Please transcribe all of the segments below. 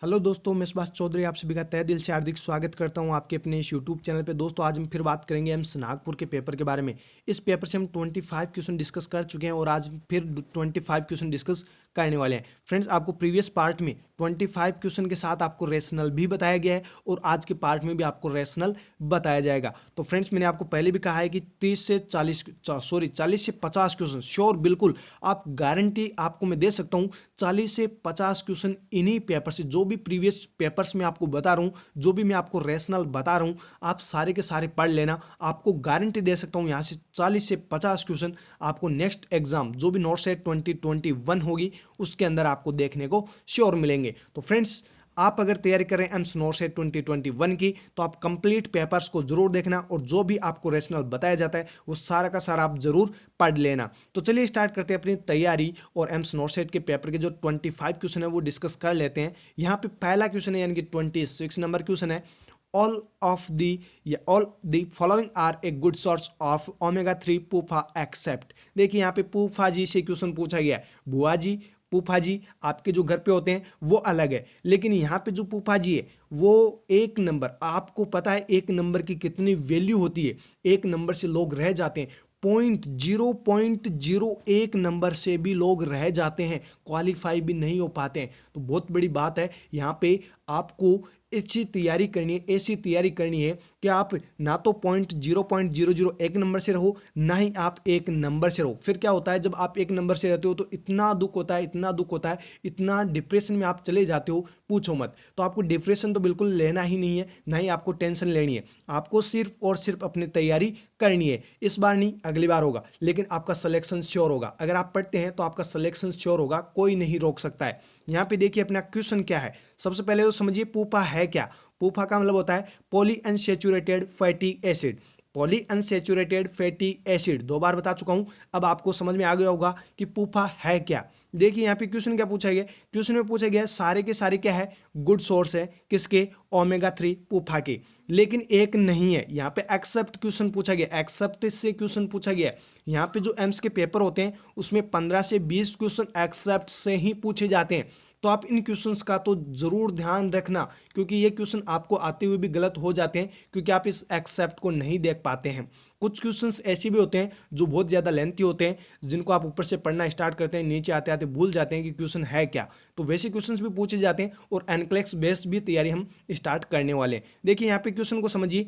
Hello दोस्तों, मैं सुभाष चौधरी आप सभी का तहे दिल से हार्दिक स्वागत करता हूं आपके अपने इस यूट्यूब चैनल पे। दोस्तों आज हम फिर बात करेंगे एम्स नागपुर के पेपर के बारे में। इस पेपर से हम 25 क्वेश्चन डिस्कस कर चुके हैं और आज फिर 25 क्वेश्चन डिस्कस करने वाले हैं। फ्रेंड्स, आपको प्रीवियस पार्ट में 25 क्वेश्चन के साथ आपको रेशनल भी बताया गया है और आज के पार्ट में भी आपको रेशनल बताया जाएगा। तो फ्रेंड्स, मैंने आपको पहले भी कहा है कि 40 से 50 क्वेश्चन श्योर, बिल्कुल आप गारंटी आपको मैं दे सकता हूँ। 40 से 50 क्वेश्चन इन्हीं पेपर से, जो भी प्रीवियस पेपर्स में आपको बता रहा हूँ, जो भी मैं आपको रेशनल बता रहा हूँ, आप सारे के सारे पढ़ लेना। आपको गारंटी दे सकता हूँ यहाँ से 40 से 50 क्वेश्चन आपको नेक्स्ट एग्जाम जो भी नॉट सेट 2021 होगी उसके अंदर आपको देखने को श्योर मिलेंगे। तो फ्रेंड्स, आप अगर तैयारी कर रहे हैं एम्स नॉट सेट 2021 की, तो आप कंप्लीट पेपर्स को जरूर देखना और जो भी आपको रेशनल बताया जाता है वो सारा का सारा आप जरूर पढ़ लेना। तो चलिए स्टार्ट करते हैं अपनी तैयारी और एम्स नॉट सेट के पेपर के जो 25 क्वेश्चन है वो डिस्कस कर लेते हैं। यहाँ पे पहला क्वेश्चन है, यानी कि 26 नंबर क्वेश्चन है। All the following are a good source of omega 3 PUFA except. देखिए यहाँ पे पूफा जी से क्वेश्चन पूछा गया है। बुआ जी, फूफा जी आपके जो घर पे होते हैं वो अलग है, लेकिन यहाँ पे जो फूफा जी है वो एक नंबर, आपको पता है एक नंबर की कितनी वैल्यू होती है। एक नंबर से लोग रह जाते हैं, 0.01 नंबर से भी लोग रह जाते हैं, क्वालिफाई भी नहीं हो पाते हैं। तो बहुत बड़ी बात है यहाँ पे। आपको ऐसी तैयारी करनी है, ऐसी तैयारी करनी है कि आप ना तो 0.001 नंबर से रहो, ना ही आप एक नंबर से रहो। फिर क्या होता है, जब आप एक नंबर से रहते हो तो इतना दुख होता है, इतना दुख होता है, इतना डिप्रेशन में आप चले जाते हो, पूछो मत। तो आपको डिप्रेशन तो बिल्कुल लेना ही नहीं है, ना ही आपको टेंशन लेनी है। आपको सिर्फ और सिर्फ अपनी तैयारी करनी है। इस बार नहीं, अगली बार होगा, लेकिन आपका सिलेक्शन श्योर होगा। अगर आप पढ़ते हैं तो आपका सिलेक्शन श्योर होगा, कोई नहीं रोक सकता है। यहाँ पे देखिए अपना क्वेश्चन क्या है। सबसे पहले तो समझिए पूफा है क्या। पूफा का मतलब होता है poly unsaturated fatty acid. Poly unsaturated fatty acid 2 बार बता चुका हूं, अब आपको समझ में आ गया होगा कि पूफा है क्या। देखिए यहाँ पे क्वेश्चन क्या पूछा गया, क्वेश्चन में पूछा गया सारे के सारे क्या है, गुड सोर्स है किसके, ओमेगा 3 पूफा के। लेकिन एक नहीं है, यहाँ पे एक्सेप्ट क्वेश्चन पूछा गया, एक्सेप्ट से क्वेश्चन पूछा गया। यहाँ पे जो एम्स के पेपर होते हैं उसमें 15 से 20 क्वेश्चन एक्सेप्ट से ही पूछे जाते हैं। तो आप इन क्वेश्चंस का तो जरूर ध्यान रखना, क्योंकि ये क्वेश्चन आपको आते हुए भी गलत हो जाते हैं, क्योंकि आप इस एक्सेप्ट को नहीं देख पाते हैं। कुछ क्वेश्चंस ऐसे भी होते हैं जो बहुत ज़्यादा लेंथी होते हैं, जिनको आप ऊपर से पढ़ना स्टार्ट करते हैं, नीचे आते आते भूल जाते हैं कि क्वेश्चन है क्या। तो वैसे क्वेश्चंस भी पूछे जाते हैं और एनक्लेक्स बेस्ड भी तैयारी हम स्टार्ट करने वाले हैं। देखिए यहाँ पे क्वेश्चन को समझिए।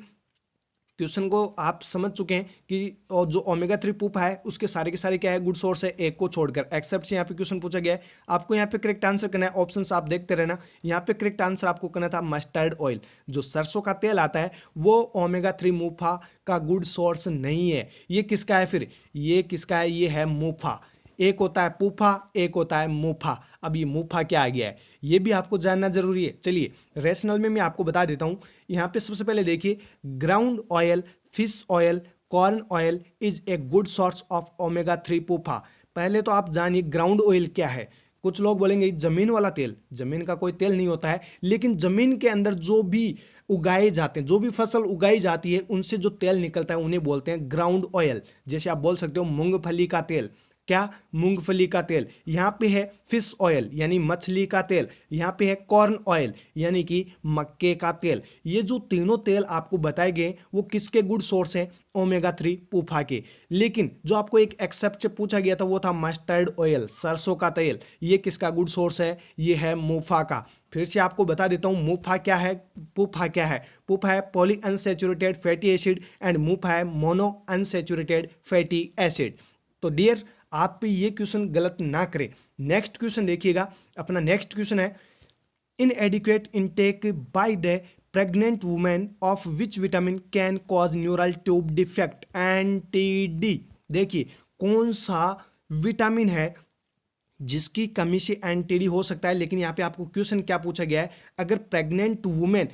क्वेश्चन को आप समझ चुके हैं कि और जो ओमेगा 3 पूप है उसके सारे के सारे क्या है, गुड सोर्स है, एक को छोड़कर। एक्सेप्ट से यहाँ पे क्वेश्चन पूछा गया है। आपको यहाँ पे करेक्ट आंसर करना है, ऑप्शंस आप देखते रहना। यहाँ पे करेक्ट आंसर आपको करना था मस्टर्ड ऑयल। जो सरसों का तेल आता है वो ओमेगा 3 मूफा का गुड सोर्स नहीं है। ये किसका है फिर, ये किसका है, ये है मूफा। एक होता है पूफा, एक होता है मूफा। अब ये मूफा क्या आ गया है, ये भी आपको जानना जरूरी है। चलिए रेशनल में मैं आपको बता देता हूं। यहाँ पे सबसे पहले देखिए, ground oil, fish oil, corn oil is a good source of omega 3 पूफा। पहले तो आप जानिए ग्राउंड ऑयल क्या है। कुछ लोग बोलेंगे जमीन वाला तेल, जमीन का कोई तेल नहीं होता है, लेकिन जमीन के अंदर जो भी उगाए जाते हैं, जो भी फसल उगाई जाती है उनसे जो तेल निकलता है उन्हें बोलते हैं ग्राउंड ऑयल। जैसे आप बोल सकते हो मूंगफली का तेल, क्या, मूंगफली का तेल। यहाँ पे है फिश ऑयल यानी मछली का तेल, यहाँ पे है कॉर्न ऑयल यानी कि मक्के का तेल। ये जो तीनों तेल आपको बताए गए वो किसके गुड सोर्स हैं, ओमेगा 3 पूफा के। लेकिन जो आपको एक एक्सेप्ट से पूछा गया था वो था मस्टर्ड ऑयल, सरसों का तेल। ये किसका गुड सोर्स है, ये है मूफा का। फिर से आपको बता देता हूं मूफा क्या है, पूफा क्या है। पूफा है poly unsaturated fatty acid and MUFA है मोनो अनसैचुरेटेड फैटी एसिड। तो डियर, आप भी ये क्वेश्चन गलत ना करें। नेक्स्ट क्वेश्चन देखिएगा, अपना नेक्स्ट क्वेश्चन है इनएडिक्वेट intake by the pregnant women of which vitamin can cause neural tube defect, NTD. देखिए कौन सा विटामिन है जिसकी कमी से एनटीडी हो सकता है। लेकिन यहाँ पे आपको क्वेश्चन क्या पूछा गया है, अगर प्रेग्नेंट वुमेन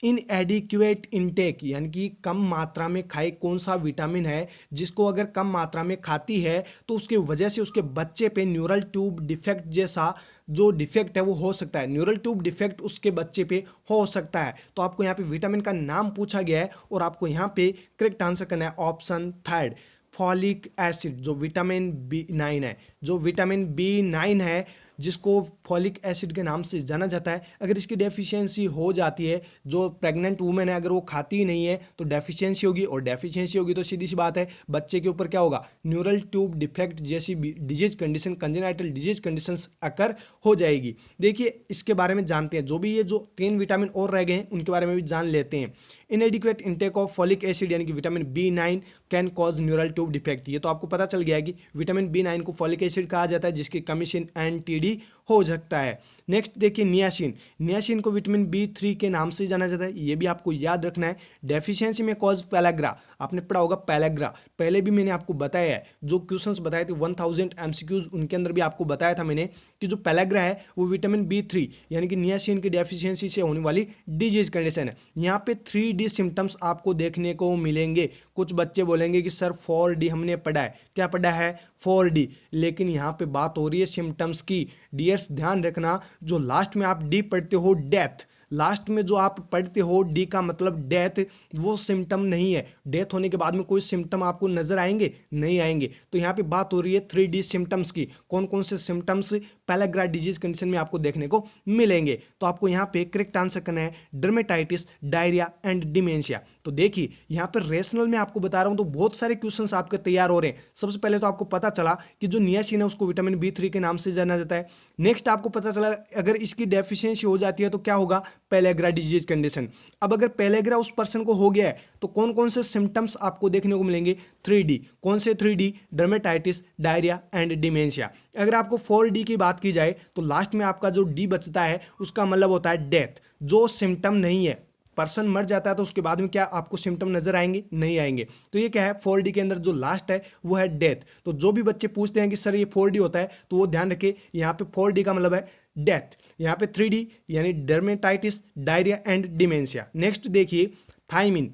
इनएडिक्वेट इनटेक यानी कि कम मात्रा में खाए कौन सा विटामिन है जिसको अगर कम मात्रा में खाती है तो उसके वजह से उसके बच्चे पे न्यूरल ट्यूब डिफेक्ट जैसा जो डिफेक्ट है वो हो सकता है, न्यूरल ट्यूब डिफेक्ट उसके बच्चे पे हो सकता है। तो आपको यहाँ पे विटामिन का नाम पूछा गया है और आपको यहाँ पे करेक्ट आंसर करना है ऑप्शन थर्ड, फॉलिक एसिड। जो विटामिन B9 है, जो विटामिन B9 है जिसको फॉलिक एसिड के नाम से जाना जाता है। अगर इसकी डेफिशिएंसी हो जाती है, जो प्रेग्नेंट वुमेन है अगर वो खाती ही नहीं है तो डेफिशिएंसी होगी, और डेफिशिएंसी होगी तो सीधी सी बात है बच्चे के ऊपर क्या होगा, न्यूरल ट्यूब डिफेक्ट जैसी disease condition, congenital disease conditions occur हो जाएगी। देखिए इसके बारे में जानते हैं, जो भी ये जो 3 विटामिन और रह गए हैं उनके बारे में भी जान लेते हैं। इनएडिक्वेट इंटेक ऑफ फॉलिक एसिड यानी कि vitamin B9 can cause neural tube defect. ये तो आपको पता चल गया कि विटामिन B9 को फॉलिक एसिड कहा जाता है, जिसकी कमी से एनटीडी हो सकता है। नेक्स्ट देखिए नियासिन। नियासिन को विटामिन B3 के नाम से जाना जाता है, ये भी आपको याद रखना है। डेफिशिएंसी में कॉज पैलाग्रा, आपने पढ़ा होगा पैलाग्रा, पहले भी मैंने आपको बताया है, जो क्वेश्चंस बताए थे 1000 MCQs उनके अंदर भी आपको बताया था मैंने कि जो पैलाग्रा है वो विटामिन B3 यानी कि नियासिन की डेफिशिएंसी से होने वाली डिजीज कंडीशन है। यहाँ पे 3D सिम्टम्स आपको देखने को मिलेंगे। कुछ बच्चे बोलेंगे कि सर 4D हमने पढ़ा है, क्या पढ़ा है 4D, लेकिन यहाँ पे बात हो रही है सिम्टम्स की। डियर्स ध्यान रखना, जो लास्ट में आप डी पढ़ते हो डेथ, लास्ट में जो आप पढ़ते हो डी का मतलब डेथ, वो सिम्टम नहीं है। डेथ होने के बाद में कोई सिम्टम आपको नजर आएंगे, नहीं आएंगे। तो यहाँ पे बात हो रही है 3D सिम्टम्स की। कौन कौन से सिम्टम्स पैलाग्रा डिजीज कंडीशन में आपको देखने को मिलेंगे। तो आपको यहाँ पे करेक्ट आंसर करना है डर्मेटाइटिस, डायरिया एंड डिमेंशिया। तो देखिए यहाँ पर रेशनल में आपको बता रहा हूँ तो बहुत सारे क्वेश्चंस आपके तैयार हो रहे हैं। सबसे पहले तो आपको पता चला कि जो नियासिन है उसको विटामिन B3 के नाम से जाना जाता है। नेक्स्ट आपको पता चला अगर इसकी डेफिशिएंसी हो जाती है तो क्या होगा, पैलेग्रा डिजीज कंडीशन। अब अगर पैलेग्रा उस पर्सन को हो गया है तो कौन कौन से सिम्टम्स आपको देखने को मिलेंगे, 3D। कौन से 3D, dermatitis, diarrhoea and dementia. अगर आपको 4D की बात की जाए तो लास्ट में आपका जो डी बचता है उसका मतलब होता है डेथ, जो सिम्टम नहीं है। पर्सन मर जाता है तो उसके बाद में क्या आपको सिम्टम नजर आएंगे, नहीं आएंगे। तो ये क्या है 4D के अंदर जो लास्ट है वो है डेथ। तो जो भी बच्चे पूछते हैं कि सर ये 4D होता है तो वो ध्यान रखे, यहाँ पे 4D का मतलब है डेथ, यहाँ पे 3D यानी dermatitis, diarrhoea and dementia. Next देखिए थायमिन,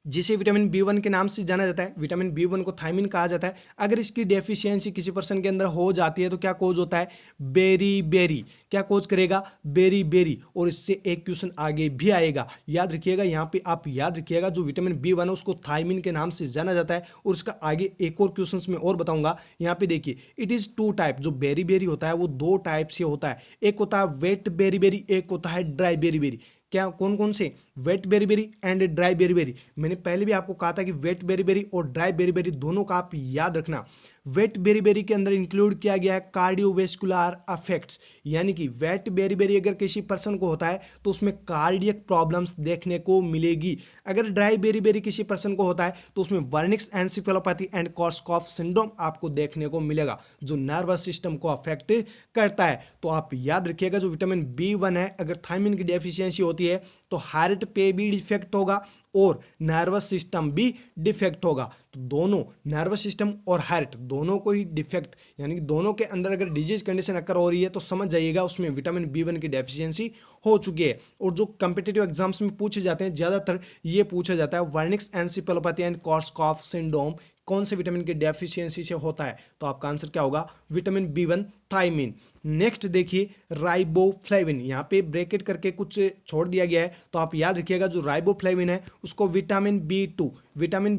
जिसे विटामिन B1 के नाम से जाना जाता है। विटामिन B1 को थायमिन कहा जाता है। अगर इसकी डेफिशिएंसी किसी पर्सन के अंदर हो जाती है तो क्या कोज होता है, बेरी बेरी। क्या कोज करेगा, बेरी बेरी। और इससे एक क्वेश्चन आगे भी आएगा, याद रखिएगा। यहाँ पे आप याद रखिएगा जो विटामिन B1 है उसको थायमिन के नाम से जाना जाता है। और इसका आगे एक और क्वेश्चन में और बताऊंगा। यहाँ पे देखिए इट इज 2 टाइप, जो बेरी बेरी होता है वो 2 टाइप से होता है। एक होता है वेट बेरी बेरी, एक होता है ड्राई बेरी बेरी। क्या कौन कौन से, wet beriberi and dry beriberi. मैंने पहले भी आपको कहा था कि वेट बेरी बेरी और ड्राई बेरी बेरी दोनों का आप याद रखना। वेट बेरी बेरी के अंदर इंक्लूड किया गया है कार्डियोवेस्कुलर अफेक्ट्स, यानी कि वेट बेरी बेरी अगर किसी पर्सन को होता है तो उसमें कार्डियक प्रॉब्लम्स देखने को मिलेगी। अगर ड्राई बेरी बेरी किसी पर्सन को होता है तो उसमें वर्निक्स एन्सेफेलोपैथी एंड कॉर्सकॉफ सिंड्रोम आपको देखने को मिलेगा, जो नर्वस सिस्टम को अफेक्ट करता है। तो आप याद रखिएगा जो विटामिन B1 है अगर थायमिन की डेफिशिएंसी होती है तो हार्ट पे भी डिफेक्ट होगा और नर्वस सिस्टम भी डिफेक्ट होगा। तो दोनों नर्वस सिस्टम और हार्ट दोनों को ही डिफेक्ट, यानी कि दोनों के अंदर अगर डिजीज कंडीशन अकर हो रही है तो समझ जाइएगा उसमें विटामिन B1 की डेफिशिएंसी हो चुकी है। और जो कंपिटिटिव एग्जाम्स में पूछे जाते हैं ज़्यादातर ये पूछा जाता है वर्निक्स एन्सेफेलोपैथी एंड कॉर्सकॉफ सिंड्रोम कौन से विटामिन की डेफिशिएंसी से होता है। तो आपका आंसर क्या होगा, विटामिन B1 थायमिन। नेक्स्ट देखिए राइबोफ्लेविन, यहाँ पे ब्रैकेट करके कुछ छोड़ दिया गया है तो आप याद रखिएगा जो राइबोफ्लेविन है उसको विटामिन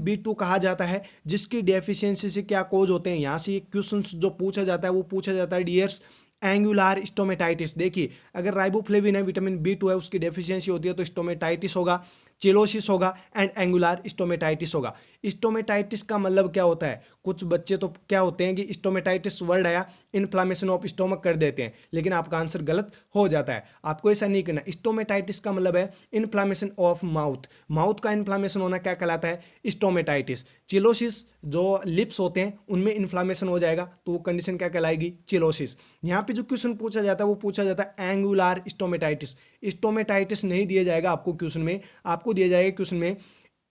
B2 कहा जाता है, जिसकी डेफिशिएंसी से क्या कोज होते हैं। यहाँ से क्वेश्चन जो पूछा जाता है वो पूछा जाता है डियर्स एंगुलर स्टोमेटाइटिस। देखिए अगर राइबोफ्लेविन है विटामिन B2 है उसकी डेफिशिएंसी होती है तो स्टोमेटाइटिस होगा, चिलोसिस होगा एंड एंगुलर स्टोमेटाइटिस होगा। स्टोमेटाइटिस का मतलब क्या होता है, कुछ बच्चे तो क्या होते हैं कि स्टोमेटाइटिस वर्ड आया इन्फ्लामेशन ऑफ स्टोमक कर देते हैं, लेकिन आपका आंसर गलत हो जाता है। आपको ऐसा नहीं करना। स्टोमेटाइटिस का मतलब है इन्फ्लामेशन ऑफ माउथ, माउथ का इन्फ्लामेशन होना क्या कहलाता है, स्टोमेटाइटिस। चिलोसिस जो लिप्स होते हैं उनमें इन्फ्लामेशन हो जाएगा तो वो कंडीशन क्या कहलाएगी, चिलोसिस। यहाँ पे जो क्वेश्चन पूछा जाता है वो पूछा जाता है एंगुलर स्टोमेटाइटिस। स्टोमेटाइटिस नहीं दिया जाएगा आपको क्वेश्चन में, आपको दिया जाएगा क्वेश्चन में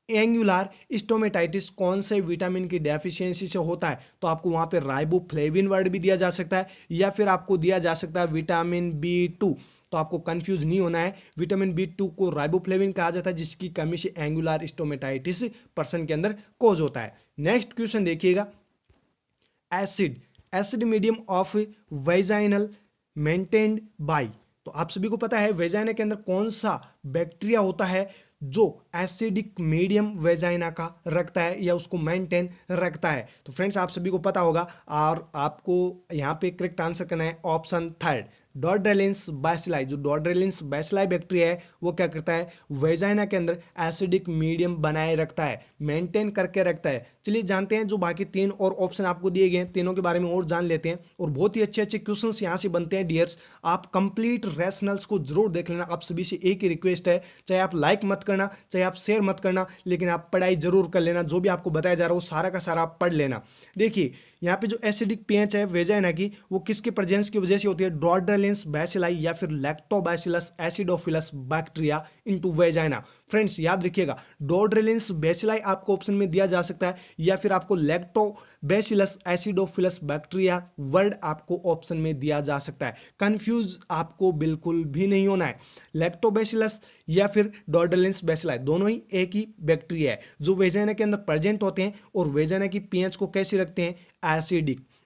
एंगुलर स्टोमेटाइटिस कौन से विटामिन की डेफिशिएंसी से होता है। तो आपको वहां पे राइबोफ्लेविन वर्ड भी दिया जा सकता है या फिर आपको दिया जा सकता है विटामिन B2। तो आपको कंफ्यूज नहीं होना है। विटामिन B2 को राइबोफ्लेविन कहा जाता है जिसकी कमी से एंगुलर स्टोमेटाइटिस पर्सन के अंदर कोज होता है। नेक्स्ट क्वेश्चन देखिएगा, acid medium of vaginal maintained by. तो आप सभी को पता है वेजाइना के अंदर कौन सा बैक्टीरिया होता है जो एसिडिक मीडियम वेजाइना का रखता है या उसको मेंटेन रखता है। तो फ्रेंड्स आप सभी को पता होगा और आपको यहाँ पे करेक्ट आंसर करना है ऑप्शन थर्ड, डॉर्ड्रेलिन्स बैसिलाई। जो डॉर्ड्रेलिन्स बैसिलाई बैक्टीरिया है वो क्या करता है, वेजाइना के अंदर एसिडिक मीडियम बनाए रखता है, मेंटेन करके रखता है। चलिए जानते हैं जो बाकी तीन और ऑप्शन आपको दिए गए हैं, तीनों के बारे में और जान लेते हैं। और बहुत ही अच्छे अच्छे क्वेश्चंस यहाँ से बनते हैं डियर्स, आप कंप्लीट रैशनल्स को जरूर देख लेना। आप सभी से एक ही रिक्वेस्ट है, चाहे आप लाइक मत करना, चाहे आप शेयर मत करना, लेकिन आप पढ़ाई जरूर कर लेना। जो भी आपको बताया जा रहा है वो सारा का सारा आप पढ़ लेना। देखिए यहाँ पे जो एसिडिक पीएच है वेजाइना की, वो किसके प्रेजेंस की वजह से होती है, डॉर्ड्रेलिन्स बैसिलाई या फिर lactobacillus acidophilus bacteria into vagina. Friends याद रखिएगा, डॉर्ड्रेलिन्स बैसिलाई आपको ऑप्शन में दिया जा सकता है या फिर आपको लैक्टोबैसिलस एसिडोफिलस बैक्टीरिया वर्ड आपको ऑप्शन में दिया जा सकता है। कंफ्यूज आपको बिल्कुल भी नहीं होना है। लैक्टोबैसिलस या फिर डॉर्ड्रेलिन्स बैसिलाई दोनों ही एक ही बैक्टीरिया है जो वेजाइना के अंदर प्रेजेंट होते हैं और वेजाइना की पीएच को कैसे रखते हैं,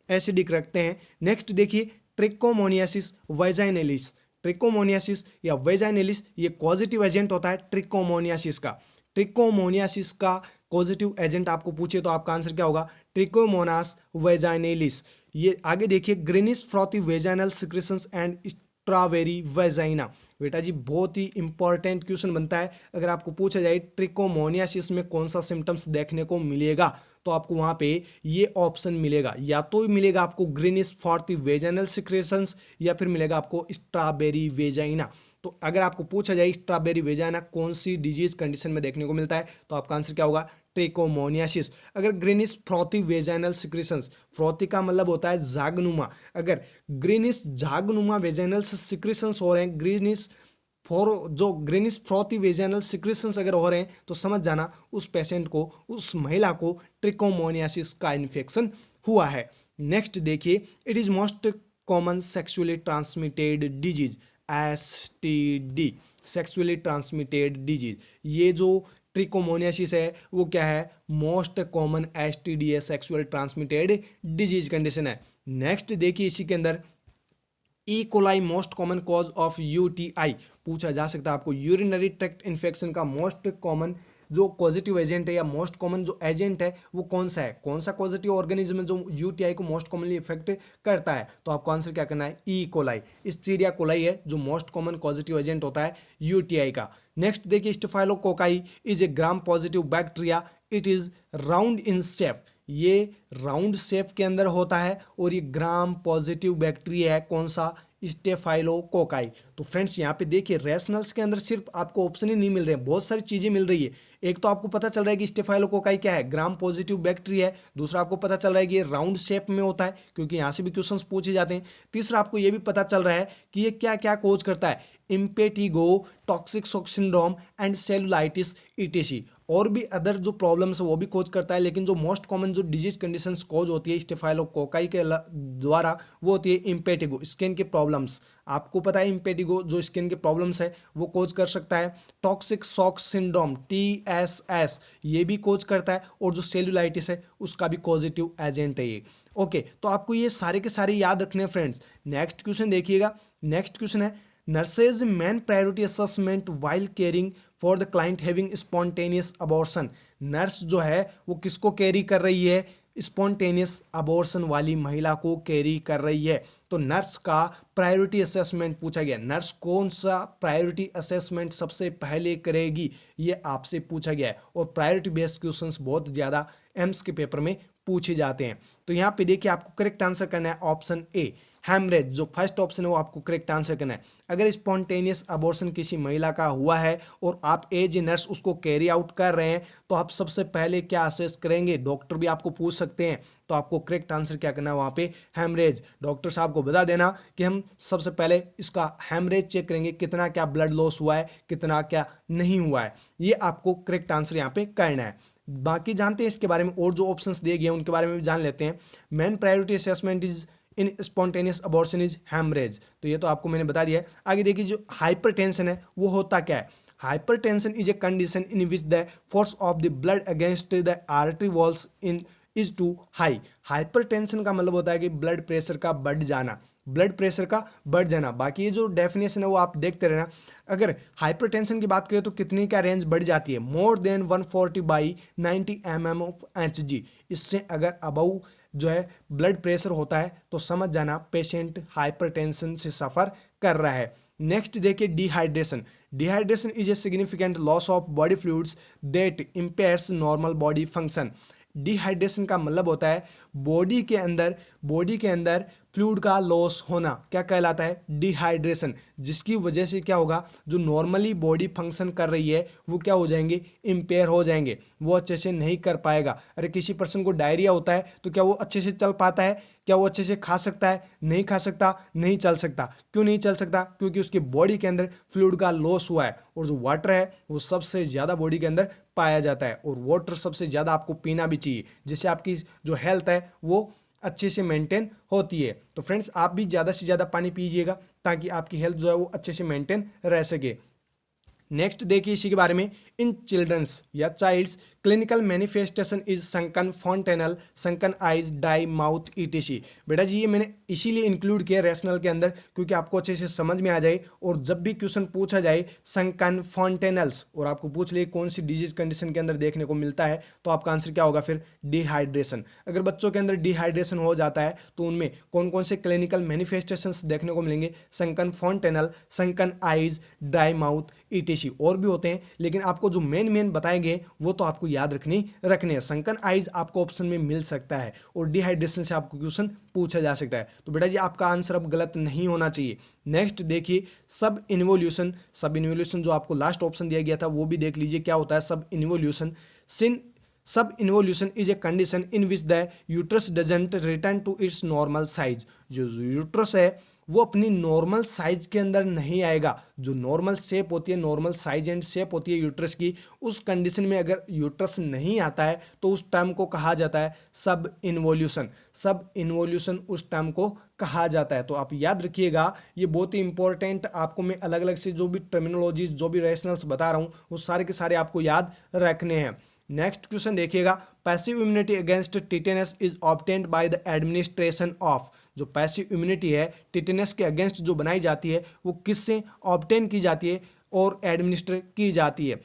एसिडिक रखते हैं। नेक्स्ट देखिए ट्रिकोमोनियासिस वेजाइनलिस। ट्रिकोमोनियासिस या वेजाइनलिस ये पॉजिटिव एजेंट होता है ट्रिकोमोनियासिस का। ट्रिकोमोनियासिस का पॉजिटिव एजेंट आपको पूछे तो आपका आंसर क्या होगा, ट्रिकोमोनास वेजाइनलिस। ये आगे देखिए greenish frothy vaginal secretions and strawberry vagina. बेटा जी बहुत ही इंपॉर्टेंट क्वेश्चन बनता है। अगर आपको पूछा जाए ट्रिकोमोनियासिस में कौन सा सिम्टम्स देखने को मिलेगा, तो आपको वहां पे ये ऑप्शन मिलेगा, या तो मिलेगा आपको ग्रीनिश फ्रॉथी वेजाइनल सिक्रेशंस या फिर मिलेगा आपको स्ट्रॉबेरी वेजाइना। तो अगर आपको पूछा जाए स्ट्रॉबेरी वेजाइना कौन सी डिजीज कंडीशन में देखने को मिलता है, तो आपका आंसर क्या होगा, ट्रिकोमोनियासिस। अगर greenish frothy vaginal secretions, frothy का मतलब होता है झागनुमा, अगर ग्रीनिश झागनुमा वेजाइनल सिक्रेशंस हो रहे हैं, ग्रीनिश फ्रॉथी वेजाइनल सिक्रेशंस अगर हो रहे हैं, तो समझ जाना उस पेशेंट को, उस महिला को ट्रिकोमोनियासिस का इन्फेक्शन हुआ है। नेक्स्ट देखिए, it is most common sexually transmitted disease, STD, sexually transmitted disease. ये जो ट्रिकोमोनियासिस है वो क्या है, मोस्ट कॉमन एसटीडी है, सेक्सुअल ट्रांसमिटेड डिजीज कंडीशन है। नेक्स्ट देखिए इसी के अंदर E coli most common cause of UTI पूछा जा सकता है आपको। यूरिनरी ट्रैक्ट इन्फेक्शन का मोस्ट कॉमन जो पॉजिटिव एजेंट है या मोस्ट कॉमन जो एजेंट है वो कौन सा है, कौन सा पॉजिटिव ऑर्गेनिज्म है जो यूटीआई को मोस्ट कॉमनली इफेक्ट करता है, तो आपको आंसर क्या करना है, ई कोलाई। इस्टीरिया कोलाई है जो मोस्ट कॉमन पॉजिटिव एजेंट होता है यूटीआई का। नेक्स्ट देखिए staphylococci is a gram positive bacteria, it is round in shape, ये राउंड शेप के अंदर होता है और ये ग्राम पॉजिटिव बैक्टीरिया है, कौन सा, स्टेफाइलोकोकाई। तो फ्रेंड्स यहाँ पे देखिए रैशनल्स के अंदर सिर्फ आपको ऑप्शन ही नहीं मिल रहे हैं, बहुत सारी चीजें मिल रही है। एक तो आपको पता चल रहा है कि स्टेफाइलोकोकाई क्या है, ग्राम पॉजिटिव बैक्टीरिया है। दूसरा आपको पता चल रहा है कि ये राउंड शेप में होता है क्योंकि यहाँ से भी क्वेश्चंस पूछे जाते हैं। तीसरा आपको ये भी पता चल रहा है कि ये क्या क्या कोज करता है, impetigo, toxic shock syndrome and cellulitis etc, और भी अदर जो प्रॉब्लम्स है वो भी कोज करता है। लेकिन जो मोस्ट कॉमन जो डिजीज कंडीशंस कोज होती है स्टेफाइलोकोकाई के द्वारा वो होती है इम्पेटिगो, स्किन के प्रॉब्लम्स। आपको पता है इम्पेटिगो जो स्किन के प्रॉब्लम्स है वो कोज कर सकता है। टॉक्सिक शॉक सिंड्रोम टीएसएस ये भी कोज करता है, और जो सेलुलाइटिस है उसका भी पॉजिटिव एजेंट है ये। ओके तो आपको ये सारे के सारे याद रखने हैं फ्रेंड्स। नेक्स्ट क्वेश्चन देखिएगा, नेक्स्ट क्वेश्चन है nurses man priority assessment while caring for the client having spontaneous abortion. Nurse जो है वो किसको कैरी कर रही है, स्पॉन्टेनियस अबॉर्शन वाली महिला को कैरी कर रही है। तो नर्स का प्रायोरिटी असेसमेंट पूछा गया, नर्स कौन सा प्रायोरिटी असेसमेंट सबसे पहले करेगी ये आपसे पूछा गया है। और प्रायोरिटी बेस्ड क्वेश्चंस बहुत ज़्यादा एम्स के पेपर में पूछे जाते हैं। तो यहाँ पे देखिए आपको करेक्ट आंसर करना है ऑप्शन ए, हेमरेज। जो फर्स्ट ऑप्शन है वो आपको करेक्ट आंसर करना है। अगर स्पॉन्टेनियस अबॉर्शन किसी महिला का हुआ है और आप एज ए नर्स उसको कैरी आउट कर रहे हैं, तो आप सबसे पहले क्या असेस करेंगे, डॉक्टर भी आपको पूछ सकते हैं, तो आपको करेक्ट आंसर क्या करना है वहाँ पे, हेमरेज। डॉक्टर साहब को बता देना कि हम सबसे पहले इसका हेमरेज चेक करेंगे, कितना क्या ब्लड लॉस हुआ है, कितना क्या नहीं हुआ है, ये आपको करेक्ट आंसर यहाँ पे करना है। बाकी जानते हैं इसके बारे में, और जो ऑप्शंस दिए गए हैं उनके बारे में भी जान लेते हैं। Main priority assessment is in spontaneous abortion is haemorrhage, तो ये तो आपको मैंने बता दिया है। आगे देखिए जो हाइपरटेंशन है वो होता क्या है, hypertension is a condition in which the force of the blood against the artery walls in is too high. Hypertension का मतलब होता है कि ब्लड प्रेशर का बढ़ जाना, ब्लड प्रेशर का बढ़ जाना। बाकी ये जो डेफिनेशन है वो आप देखते रहना। अगर हाइपरटेंशन की बात करें तो कितनी का रेंज बढ़ जाती है, more than 140/90 mm of HG। इससे अगर अबव जो है ब्लड प्रेशर होता है तो समझ जाना पेशेंट हाइपरटेंशन से सफ़र कर रहा है। नेक्स्ट देखिए dehydration. Dehydration is a significant loss of body fluids that impairs normal body function. Dehydration का मतलब होता है बॉडी के अंदर फ्लूइड का लॉस होना, क्या कहलाता है, डिहाइड्रेशन। जिसकी वजह से क्या होगा, जो नॉर्मली बॉडी फंक्शन कर रही है वो क्या हो जाएंगे, इम्पेयर हो जाएंगे, वो अच्छे से नहीं कर पाएगा। अरे किसी पर्सन को डायरिया होता है तो क्या वो अच्छे से चल पाता है, क्या वो अच्छे से खा सकता है, नहीं खा सकता, नहीं चल सकता। क्यों नहीं चल सकता, क्योंकि उसकी बॉडी के अंदर फ्लूइड का लॉस हुआ है। और जो वाटर है वो सबसे ज़्यादा बॉडी के अंदर पाया जाता है, और वाटर सबसे ज़्यादा आपको पीना भी चाहिए, जिससे आपकी जो हेल्थ है वो अच्छे से मेंटेन होती है। तो फ्रेंड्स आप भी ज़्यादा से ज़्यादा पानी पीजिएगा ताकि आपकी हेल्थ जो है वो अच्छे से मेंटेन रह सके। नेक्स्ट देखिए इसी के बारे में, इन चिल्ड्रंस या childs clinical manifestation is sunken fontanelle, sunken eyes, dry mouth, etc. बेटा जी ये मैंने इसीलिए इंक्लूड किया रैशनल के अंदर क्योंकि आपको अच्छे से समझ में आ जाए, और जब भी क्वेश्चन पूछा जाए संकन फॉन्टेनल्स और आपको पूछ ले कौन सी डिजीज कंडीशन के अंदर देखने को मिलता है, तो आपका आंसर क्या होगा फिर, डिहाइड्रेशन। अगर बच्चों के अंदर डिहाइड्रेशन हो जाता है तो उनमें कौन कौन से क्लिनिकल मैनिफेस्टेशंस देखने को मिलेंगे, sunken fontanelle, sunken eyes, dry mouth, etc. और भी होते हैं लेकिन आपको जो मेन बताए गए वो तो आपको याद रखने हैं। संकन आइज आपको ऑप्शन में मिल सकता है और डिहाइड्रेशन से आपको क्वेश्चन पूछा जा सकता है। तो बेटा जी आपका आंसर अब गलत नहीं होना चाहिए। नेक्स्ट देखिए सब इन्वोल्यूशन। सब इन्वोल्यूशन जो आपको लास्ट ऑप्शन दिया गया था वो भी देख लीजिए क्या होता है subinvolution. Subinvolution is a condition in which the uterus doesn't return to its normal size. जो यूट्रस है वो अपनी नॉर्मल साइज के अंदर नहीं आएगा। जो नॉर्मल शेप होती है, नॉर्मल साइज एंड शेप होती है यूट्रस की, उस कंडीशन में अगर यूट्रस नहीं आता है तो उस टर्म को कहा जाता है सब इन्वोल्यूशन। सब इन्वोल्यूशन उस टर्म को कहा जाता है। तो आप याद रखिएगा, ये बहुत ही इंपॉर्टेंट, आपको मैं अलग अलग से जो भी टर्मिनोलॉजीज जो भी रैशनल्स बता रहा हूँ वो सारे के सारे आपको याद रखने हैं। नेक्स्ट क्वेश्चन देखिएगा, passive immunity against tetanus is obtained by the administration of. जो पैसिव इम्यूनिटी है टिटेनस के अगेंस्ट जो बनाई जाती है वो किससे ऑब्टेन की जाती है और एडमिनिस्टर की जाती है।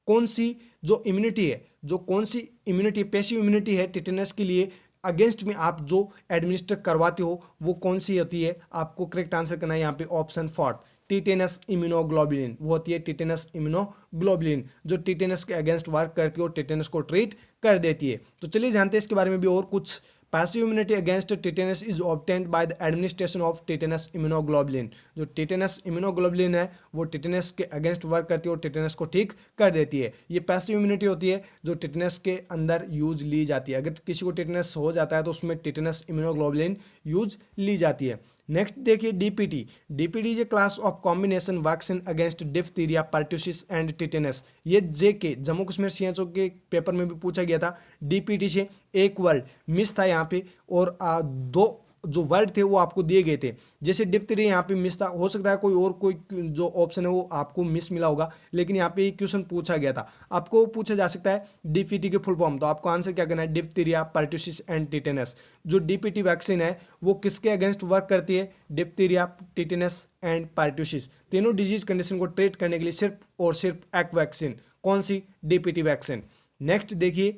कौन सी जो इम्यूनिटी है, जो कौन सी इम्यूनिटी पैसिव इम्यूनिटी है टिटेनस के लिए अगेंस्ट में आप जो एडमिनिस्टर करवाते हो वो कौन सी होती है, आपको करेक्ट आंसर करना है यहाँ पे ऑप्शन फोर्थ, टिटेनस इम्यूनोग्लोबुलिन। वो होती है टिटेनस इम्यूनोग्लोबुलिन जो टिटेनस के अगेंस्ट वर्क करती है और टिटेनस को ट्रीट कर देती है। तो चलिए जानते हैं इसके बारे में भी और कुछ। Passive immunity against tetanus is obtained by the administration of tetanus immunoglobulin. जो टिटेनस इम्यूनोग्लोबुलिन है वो टिटेनस के अगेंस्ट वर्क करती है और टिटेनस को ठीक कर देती है। ये पैसिव इम्यूनिटी होती है जो टिटेनस के अंदर यूज ली जाती है। अगर किसी को टिटेनस हो जाता है तो उसमें टिटेनस इम्यूनोग्लोबुलिन यूज ली जाती है। नेक्स्ट देखिए DPT. DPT is a class of combination vaccine against diphtheria, pertussis and tetanus. ये जेके जम्मू कश्मीर सीएचओ के पेपर में भी पूछा गया था। डीपीटी से एक वर्ड मिस था यहाँ पे, और दो जो वर्ड थे वो आपको दिए गए थे। जैसे डिप्थीरिया यहाँ पे मिस था, हो सकता है कोई और कोई जो ऑप्शन है वो आपको मिस मिला होगा, लेकिन यहाँ पे क्वेश्चन पूछा गया था। आपको पूछा जा सकता है डीपीटी के फुल फॉर्म, तो आपको आंसर क्या करना है, डिप्थीरिया, परट्यूसिस एंड टिटेनस। जो डीपीटी वैक्सीन है वो किसके अगेंस्ट वर्क करती है, डिप्थीरिया, टिटेनस एंड परट्यूसिस, तीनों डिजीज कंडीशन को ट्रीट करने के लिए सिर्फ और सिर्फ एक वैक्सीन, कौन सी, डीपीटी वैक्सीन। नेक्स्ट देखिए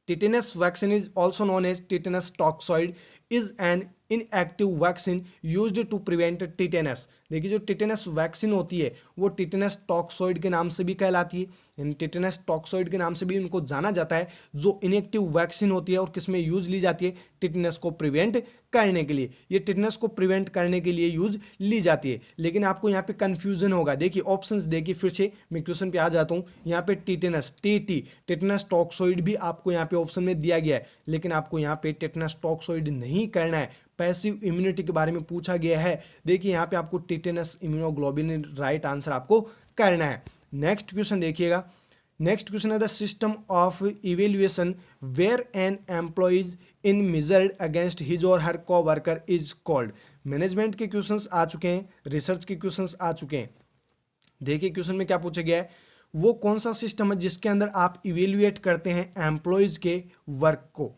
tetanus vaccine is also known as tetanus toxoid is an inactive vaccine used to prevent tetanus। देखिए जो टिटेनस वैक्सीन होती है वो टिटेनस टॉक्सोइड के नाम से भी कहलाती है, यानी टिटेनस टॉक्सोइड के नाम से भी उनको जाना जाता है, जो इनएक्टिव वैक्सीन होती है और किसमें यूज ली जाती है, टिटेनस को प्रिवेंट करने के लिए। ये टिटेनस को प्रिवेंट करने के लिए यूज ली जाती है। लेकिन आपको यहाँ पे कंफ्यूजन होगा, देखिए ऑप्शंस देखिए, फिर से मैं क्वेश्चन पे आ जाता हूँ। यहाँ पे टिटेनस टिटेनस टॉक्सोइड भी आपको यहाँ पे ऑप्शन में दिया गया है, लेकिन आपको यहाँ पे टिटेनस टॉक्सोइड नहीं करना है, पैसिव इम्यूनिटी के बारे में पूछा गया है। देखिए यहाँ पे आपको टिटेनस इम्यूनोग्लोबुलिन राइट आंसर आपको करना है। नेक्स्ट क्वेश्चन देखिएगा, नेक्स्ट क्वेश्चन है the system of evaluation where an employees in measured against his or her co-worker is called. Management के क्वेश्चंस आ चुके हैं, रिसर्च के क्वेश्चंस आ चुके हैं। देखिए क्वेश्चन में क्या पूछा गया है, वो कौन सा सिस्टम है जिसके अंदर आप इवेल्युएट करते हैं एम्प्लॉयज के वर्क को।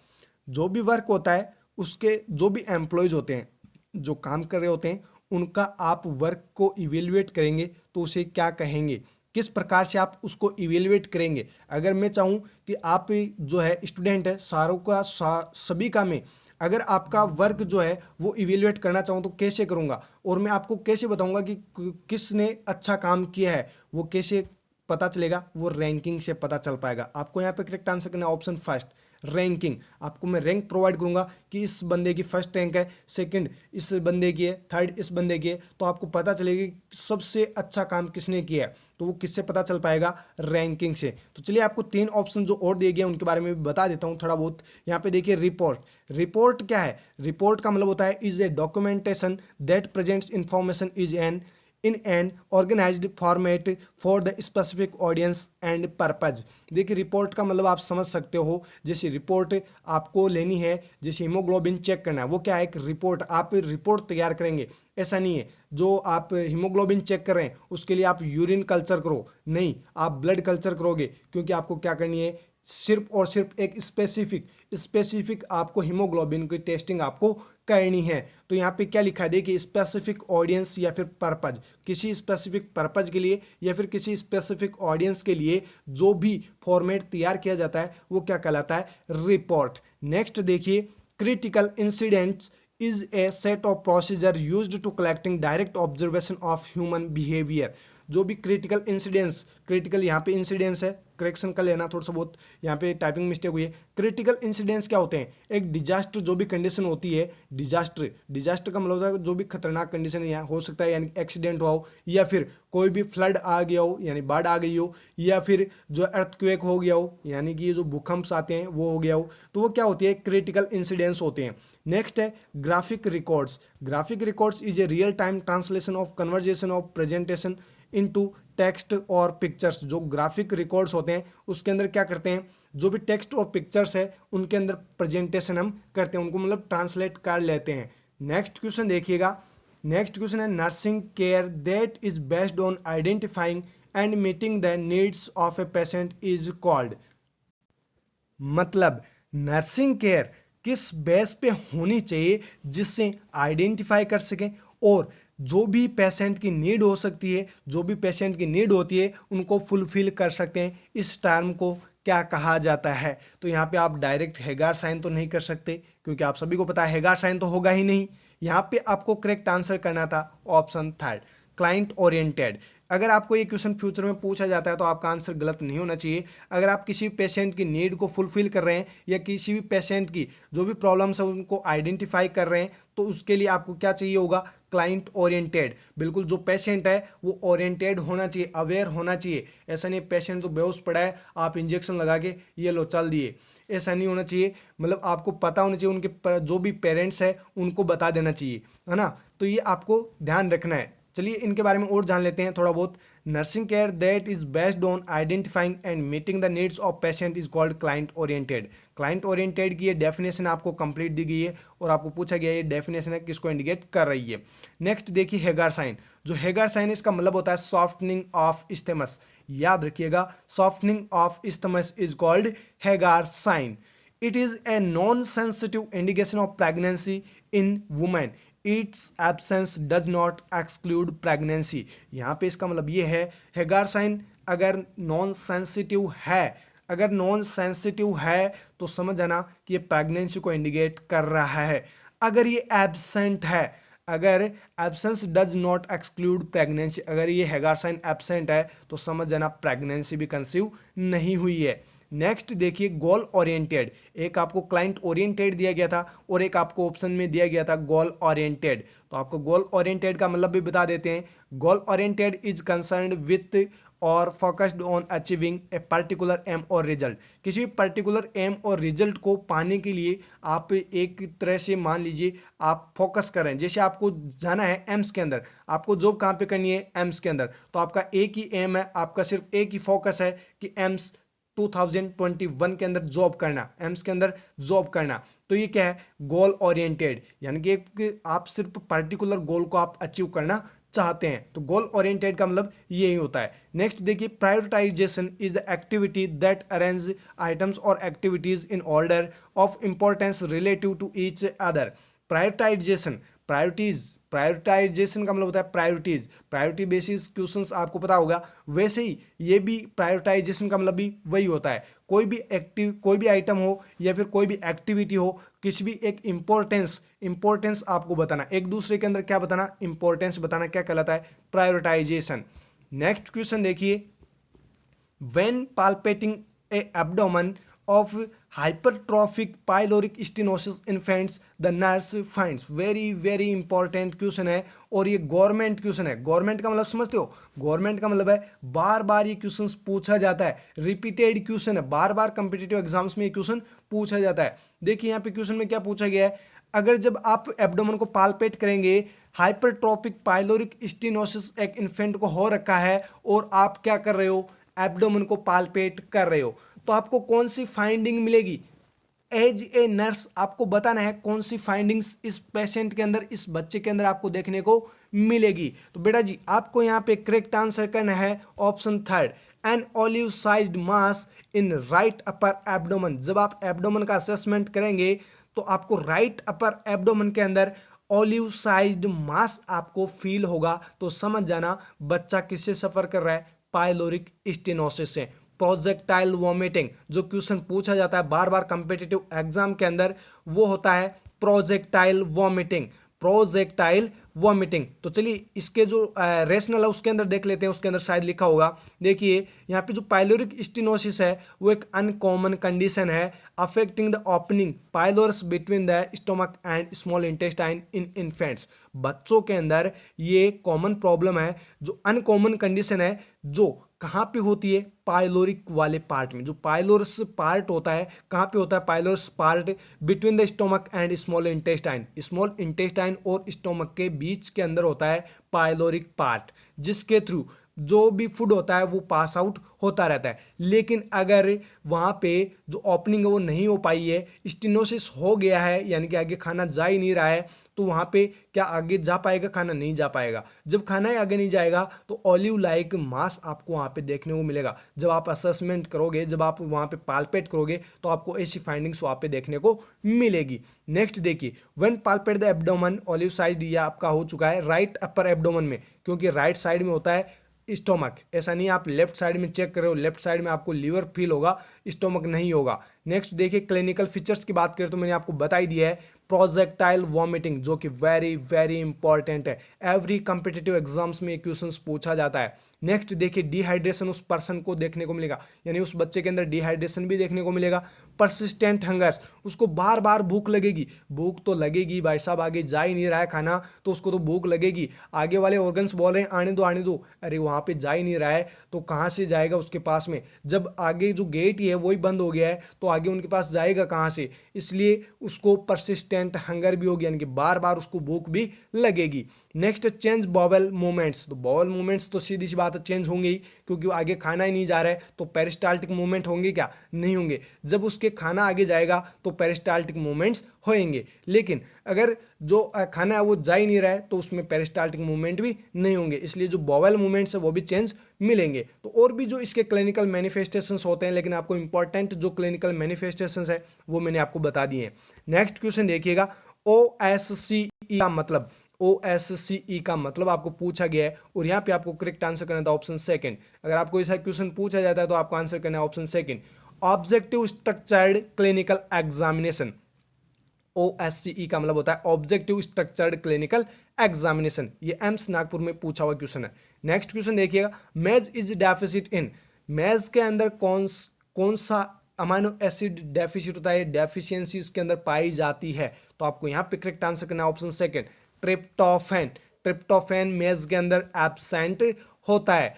जो भी वर्क होता है उसके जो भी एम्प्लॉयज होते हैं जो काम कर रहे होते हैं उनका आप वर्क को इवेल्युएट करेंगे तो उसे क्या कहेंगे, किस प्रकार से आप उसको इवेल्युएट करेंगे। अगर मैं चाहूँ कि आप जो है स्टूडेंट है सारों का सभी का मैं अगर आपका वर्क जो है वो इवेल्युएट करना चाहूँ तो कैसे करूँगा, और मैं आपको कैसे बताऊँगा कि किसने अच्छा काम किया है, वो कैसे पता चलेगा, वो रैंकिंग से पता चल पाएगा। आपको यहाँ पे करेक्ट आंसर करना है ऑप्शन फर्स्ट, रैंकिंग। आपको मैं रैंक प्रोवाइड करूंगा कि इस बंदे की फर्स्ट रैंक है, सेकंड इस बंदे की है, थर्ड इस बंदे की है, तो आपको पता चलेगा कि सबसे अच्छा काम किसने किया है। तो वो किससे पता चल पाएगा, रैंकिंग से। तो चलिए आपको 3 ऑप्शन जो और दिए गए उनके बारे में भी बता देता हूँ थोड़ा बहुत। यहाँ पे देखिए रिपोर्ट। रिपोर्ट क्या है, रिपोर्ट का मतलब होता है is a documentation that presents information is an in an organised format for the specific audience and purpose. देखिए रिपोर्ट का मतलब आप समझ सकते हो, जैसे रिपोर्ट आपको लेनी है, जैसे हीमोग्लोबिन चेक करना है, वो क्या है, एक रिपोर्ट, आप रिपोर्ट तैयार करेंगे। ऐसा नहीं है जो आप हीमोग्लोबिन चेक कर रहे हैं उसके लिए आप यूरिन कल्चर करो, नहीं, आप ब्लड कल्चर करोगे, क्योंकि आपको क्या करनी है, सिर्फ और सिर्फ एक स्पेसिफिक आपको हीमोग्लोबिन की टेस्टिंग आपको करनी है। तो यहाँ पे क्या लिखा है, देखिए स्पेसिफिक ऑडियंस या फिर पर्पज, किसी स्पेसिफिक पर्पज के लिए या फिर किसी स्पेसिफिक ऑडियंस के लिए जो भी फॉर्मेट तैयार किया जाता है वो क्या कहलाता है, रिपोर्ट। नेक्स्ट देखिए critical incidents is a set of procedure used to collecting direct observation of human behaviour. जो भी क्रिटिकल इंसिडेंट्स, क्रिटिकल यहाँ पे इंसिडेंट्स है, करेक्शन कर लेना थोड़ा सा बहुत, यहाँ पे टाइपिंग मिस्टेक हुई है। क्रिटिकल इंसिडेंट्स क्या होते हैं, एक डिजास्टर जो भी कंडीशन होती है, डिजास्टर का मतलब होता है जो भी खतरनाक कंडीशन यहाँ हो सकता है, यानी एक्सीडेंट हुआ हो या फिर कोई भी फ्लड आ गया हो यानी बाढ़ आ गई हो, या फिर जो अर्थक्वेक हो गया हो यानी कि ये जो भूकंप आते हैं वो हो गया हो, तो वो क्या होती है, क्रिटिकल इंसिडेंट्स होते हैं। नेक्स्ट है graphic records. Graphic records is a real time translation of conversation of presentation into text और पिक्चर्स। जो ग्राफिक रिकॉर्ड्स होते हैं उसके अंदर क्या करते हैं, जो भी टेक्स्ट और पिक्चर्स है उनके अंदर प्रेजेंटेशन हम करते हैं, उनको मतलब ट्रांसलेट कर लेते हैं। नेक्स्ट क्वेश्चन देखिएगा, नेक्स्ट क्वेश्चन है nursing care that is based on identifying and meeting the needs of a patient is called. मतलब नर्सिंग केयर किस बेस पे होनी चाहिए जिससे आइडेंटिफाई कर सकें और जो भी पेशेंट की नीड हो सकती है, जो भी पेशेंट की नीड होती है उनको फुलफिल कर सकते हैं, इस टर्म को क्या कहा जाता है। तो यहाँ पे आप डायरेक्ट हेगार साइन तो नहीं कर सकते क्योंकि आप सभी को पता है हेगार साइन तो होगा ही नहीं। यहाँ पे आपको करेक्ट आंसर करना था ऑप्शन थर्ड, क्लाइंट ओरिएंटेड। अगर आपको ये क्वेश्चन फ्यूचर में पूछा जाता है तो आपका आंसर गलत नहीं होना चाहिए। अगर आप किसी पेशेंट की नीड को फुलफिल कर रहे हैं या किसी भी पेशेंट की जो भी प्रॉब्लम्स है उनको आइडेंटिफाई कर रहे हैं तो उसके लिए आपको क्या चाहिए होगा, क्लाइंट ओरिएंटेड। बिल्कुल जो पेशेंट है वो ओरिएंटेड होना चाहिए, अवेयर होना चाहिए। ऐसा नहीं पेशेंट तो बेहोश पड़ा है आप इंजेक्शन लगा के ये लो चल दिए, ऐसा नहीं होना चाहिए। मतलब आपको पता होना चाहिए, उनके जो भी पेरेंट्स है उनको बता देना चाहिए, है ना। तो ये आपको ध्यान रखना है। चलिए इनके बारे में और जान लेते हैं थोड़ा बहुत। Nursing care that is based on identifying and meeting the needs of patient is called client oriented. Client oriented की ये डेफिनेशन आपको कंप्लीट दी गई है और आपको पूछा गया ये डेफिनेशन है किसको इंडिकेट कर रही है। नेक्स्ट देखिए हेगार साइन। जो हेगार साइन इसका मतलब होता है सॉफ्टनिंग ऑफ इस्थेमस। याद रखिएगा softening of isthmus is called Hegar sign. It is a non-sensitive indication of pregnancy in women. Its absence does not exclude pregnancy. यहाँ पे इसका मतलब ये है हेगार साइन अगर नॉन सेंसिटिव है, अगर नॉन सेंसिटिव है तो समझ जाना कि ये प्रेगनेंसी को इंडिकेट कर रहा है। अगर ये एब्सेंट है, अगर absence does not exclude pregnancy, अगर ये हेगार साइन एब्सेंट है तो समझ जाना प्रेगनेंसी भी कंसीव नहीं हुई है। नेक्स्ट देखिए गोल ओरिएंटेड। एक आपको क्लाइंट ओरिएंटेड दिया गया था और एक आपको ऑप्शन में दिया गया था गोल ओरिएंटेड। तो आपको गोल ओरिएंटेड का मतलब भी बता देते हैं। Goal oriented is concerned with or focused on achieving a particular aim or result. किसी भी पर्टिकुलर एम और रिजल्ट को पाने के लिए आप एक तरह से मान लीजिए आप फोकस कर रहे हैं। जैसे आपको जाना है एम्स के अंदर, आपको जॉब कहाँ पे करनी है, एम्स के अंदर, तो आपका एक ही एम है, आपका सिर्फ एक ही फोकस है कि एम्स 2021 के अंदर जॉब करना, एम्स के अंदर जॉब करना। तो ये क्या है, गोल ओरिएंटेड, यानी कि आप सिर्फ पर्टिकुलर गोल को आप अचीव करना चाहते हैं। तो गोल ओरिएंटेड का मतलब यही होता है। नेक्स्ट देखिए prioritisation is the activity that arrange items or activities in order of importance relative to each other. Prioritisation, prioritisation का मतलब होता है प्रायोरिटीज, प्रायोरिटी बेसिस क्वेश्चंस आपको पता होगा, वैसे ही ये भी प्रायोरिटाइजेशन का मतलब भी वही होता है। कोई भी आइटम हो या फिर कोई भी एक्टिविटी हो, किसी भी एक इंपॉर्टेंस आपको बताना, एक दूसरे के अंदर क्या बताना, इंपॉर्टेंस बताना, क्या कहलाता है, प्रायोरिटाइजेशन। नेक्स्ट क्वेश्चन देखिए, when palpating a abdomen of hypertrophic pyloric stenosis infants the nurse finds, very important question है और ये गवर्नमेंट क्वेश्चन है। गवर्नमेंट का मतलब समझते हो, गवर्नमेंट का मतलब है बार बार ये क्वेश्चन पूछा जाता है, रिपीटेड क्वेश्चन है, बार बार कंपिटिटिव एग्जाम्स में ये क्वेश्चन पूछा जाता है। देखिए यहाँ पे क्वेश्चन में क्या पूछा गया है, अगर जब आप एब्डोमेन को पालपेट करेंगे, हाइपरट्रोपिक पाइलोरिक स्टेनोसिस एक इन्फेंट को हो रखा है और आप क्या कर रहे हो, एब्डोमेन को पालपेट कर रहे हो, तो आपको कौन सी फाइंडिंग मिलेगी, एज ए नर्स आपको बताना है कौन सी फाइंडिंग्स इस पेशेंट के अंदर, इस बच्चे के अंदर आपको देखने को मिलेगी। तो बेटा जी आपको यहाँ पे करेक्ट आंसर करना है option third, an olive sized mass in right upper abdomen. जब आप एब्डोमेन का असेसमेंट करेंगे तो आपको राइट अपर एब्डोमेन के अंदर ऑलिव साइज्ड मास आपको फील होगा, तो समझ जाना बच्चा किससे सफर कर रहा है, पाइलोरिक स्टेनोसिस से। प्रोजेक्टाइल वॉमिटिंग जो क्वेश्चन पूछा जाता है बार बार कंपिटिटिव एग्जाम के अंदर, वो होता है प्रोजेक्टाइल वॉमिटिंग, प्रोजेक्टाइल वॉमिटिंग। तो चलिए इसके जो रेशनल है उसके अंदर देख लेते हैं, उसके अंदर शायद लिखा होगा। देखिए यहाँ पे जो पाइलोरिक स्टेनोसिस है वो एक अनकॉमन कंडीशन है affecting the opening pylorus between the stomach and small intestine in infants. बच्चों के अंदर ये कॉमन प्रॉब्लम है, जो अनकॉमन कंडीशन है, जो कहाँ पे होती है, पाइलोरिक वाले पार्ट में। जो पाइलोरस पार्ट होता है कहाँ पे होता है, pylorus part between the stomach and small intestine, small intestine और स्टोमक के बीच के अंदर होता है पाइलोरिक पार्ट, जिसके थ्रू जो भी फूड होता है वो पास आउट होता रहता है। लेकिन अगर वहाँ पे जो ओपनिंग है वो नहीं हो पाई है, स्टेनोसिस हो गया है, यानी कि आगे खाना जा ही नहीं रहा है, तो वहाँ पे क्या आगे जा पाएगा, खाना नहीं जा पाएगा। जब खाना ही आगे नहीं जाएगा तो ऑलिव लाइक मास आपको वहाँ पे देखने को मिलेगा। जब आप असेसमेंट करोगे, जब आप वहाँ पे पालपेट करोगे, तो आपको ऐसी फाइंडिंग्स वहाँ पे देखने को मिलेगी। नेक्स्ट देखिए, when palpate the abdomen olive side, ये आपका हो चुका है राइट अपर एब्डोमेन में, क्योंकि राइट साइड में होता है स्टोमक। ऐसा नहीं आप लेफ्ट साइड में चेक कर रहे हो, लेफ्ट साइड में आपको लीवर फील होगा, स्टोमक नहीं होगा। नेक्स्ट देखिए, क्लिनिकल फीचर्स की बात करें तो मैंने आपको बताई दिया है प्रोजेक्टाइल वॉमिटिंग, जो कि वेरी इंपॉर्टेंट है, एवरी कंपिटिटिव एग्जाम्स में क्वेश्चंस पूछा जाता है। नेक्स्ट देखिए, डिहाइड्रेशन उस पर्सन को देखने को मिलेगा, यानी उस बच्चे के अंदर डिहाइड्रेशन भी देखने को मिलेगा। परसिस्टेंट हंगर, उसको बार बार भूख लगेगी, भूख तो लगेगी भाई साहब, आगे जा ही नहीं रहा है खाना तो उसको तो भूख लगेगी। आगे वाले ऑर्गन्स बोल रहे हैं आने दो, अरे वहाँ पे जा ही नहीं रहा है तो कहाँ से जाएगा उसके पास में, जब आगे जो गेट ही है वही बंद हो गया है तो आगे उनके पास जाएगा कहाँ से, इसलिए उसको परसिस्टेंट हंगर भी होगी, यानी कि बार बार उसको भूख भी लगेगी। नेक्स्ट चेंज बॉवल मूवमेंट्स, तो बॉवल मूवमेंट्स तो सीधी सी बात है चेंज होंगे ही, क्योंकि आगे खाना ही नहीं जा रहा है तो पेरिस्टाल्टिक मूवमेंट होंगे क्या, नहीं होंगे। जब उसके खाना आगे जाएगा तो पेरिस्टाल्टिक मूवमेंट्स होंगे, लेकिन अगर जो खाना है वो जा ही नहीं रहा है तो उसमें पेरिस्टाल्टिक मूवमेंट भी नहीं होंगे, इसलिए जो बॉवल मूवमेंट्स है वो भी चेंज मिलेंगे। तो और भी जो इसके क्लिनिकल मैनिफेस्टेशंस होते हैं, लेकिन आपको इंपॉर्टेंट जो क्लिनिकल मैनिफेस्टेशंस है वो मैंने आपको बता दिए हैं। नेक्स्ट क्वेश्चन देखिएगा, OSCE का मतलब, OSCE का मतलब आपको पूछा गया है और यहाँ पे आपको करेक्ट आंसर करना था ऑप्शन सेकंड। अगर आपको ऐसा क्वेश्चन पूछा जाता है तो आपको आंसर करना है option second, objective structured clinical examination. OSCE का मतलब होता है ऑब्जेक्टिव स्ट्रक्चर्ड क्लिनिकल एग्जामिनेशन, ये एम्स नागपुर में पूछा हुआ क्वेश्चन है। नेक्स्ट क्वेश्चन देखिएगा, मेज इज डेफिसिट इन, मेज के अंदर कौन सा अमाइनो एसिड डेफिसिट होता है, डेफिशिएंसी इसके अंदर पाई जाती है, तो आपको यहाँ पे करेक्ट आंसर करना है ऑप्शन सेकंड, ट्रिप्टोफैन। ट्रिप्टोफैन मेज के अंदर एब्सेंट होता है।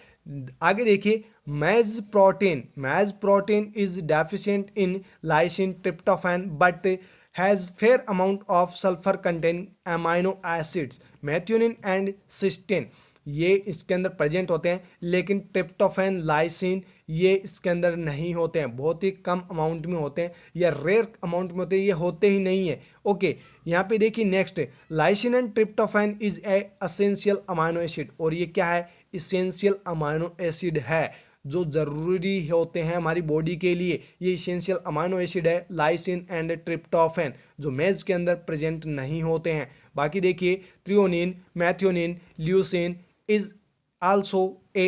आगे देखिए, maize protein is deficient in lysine tryptophan but has fair amount of sulphur containing amino acids methionine and cysteine, ये इसके अंदर प्रेजेंट होते हैं, लेकिन ट्रिप्टोफैन लाइसिन ये इसके अंदर नहीं होते हैं, बहुत ही कम अमाउंट में होते हैं या रेयर अमाउंट में होते हैं, ये होते ही नहीं है। ओके, यहाँ पे देखिए next, lysine and tryptophan is a essential amino acid, और ये क्या है, इसेंशियल अमाइनो एसिड है। जो ज़रूरी होते हैं हमारी बॉडी के लिए, ये इसेंशियल अमाइनो एसिड है लाइसिन एंड ट्रिप्टोफैन, जो मेज के अंदर प्रेजेंट नहीं होते हैं। बाकी देखिए threonine, methionine, leucine is also a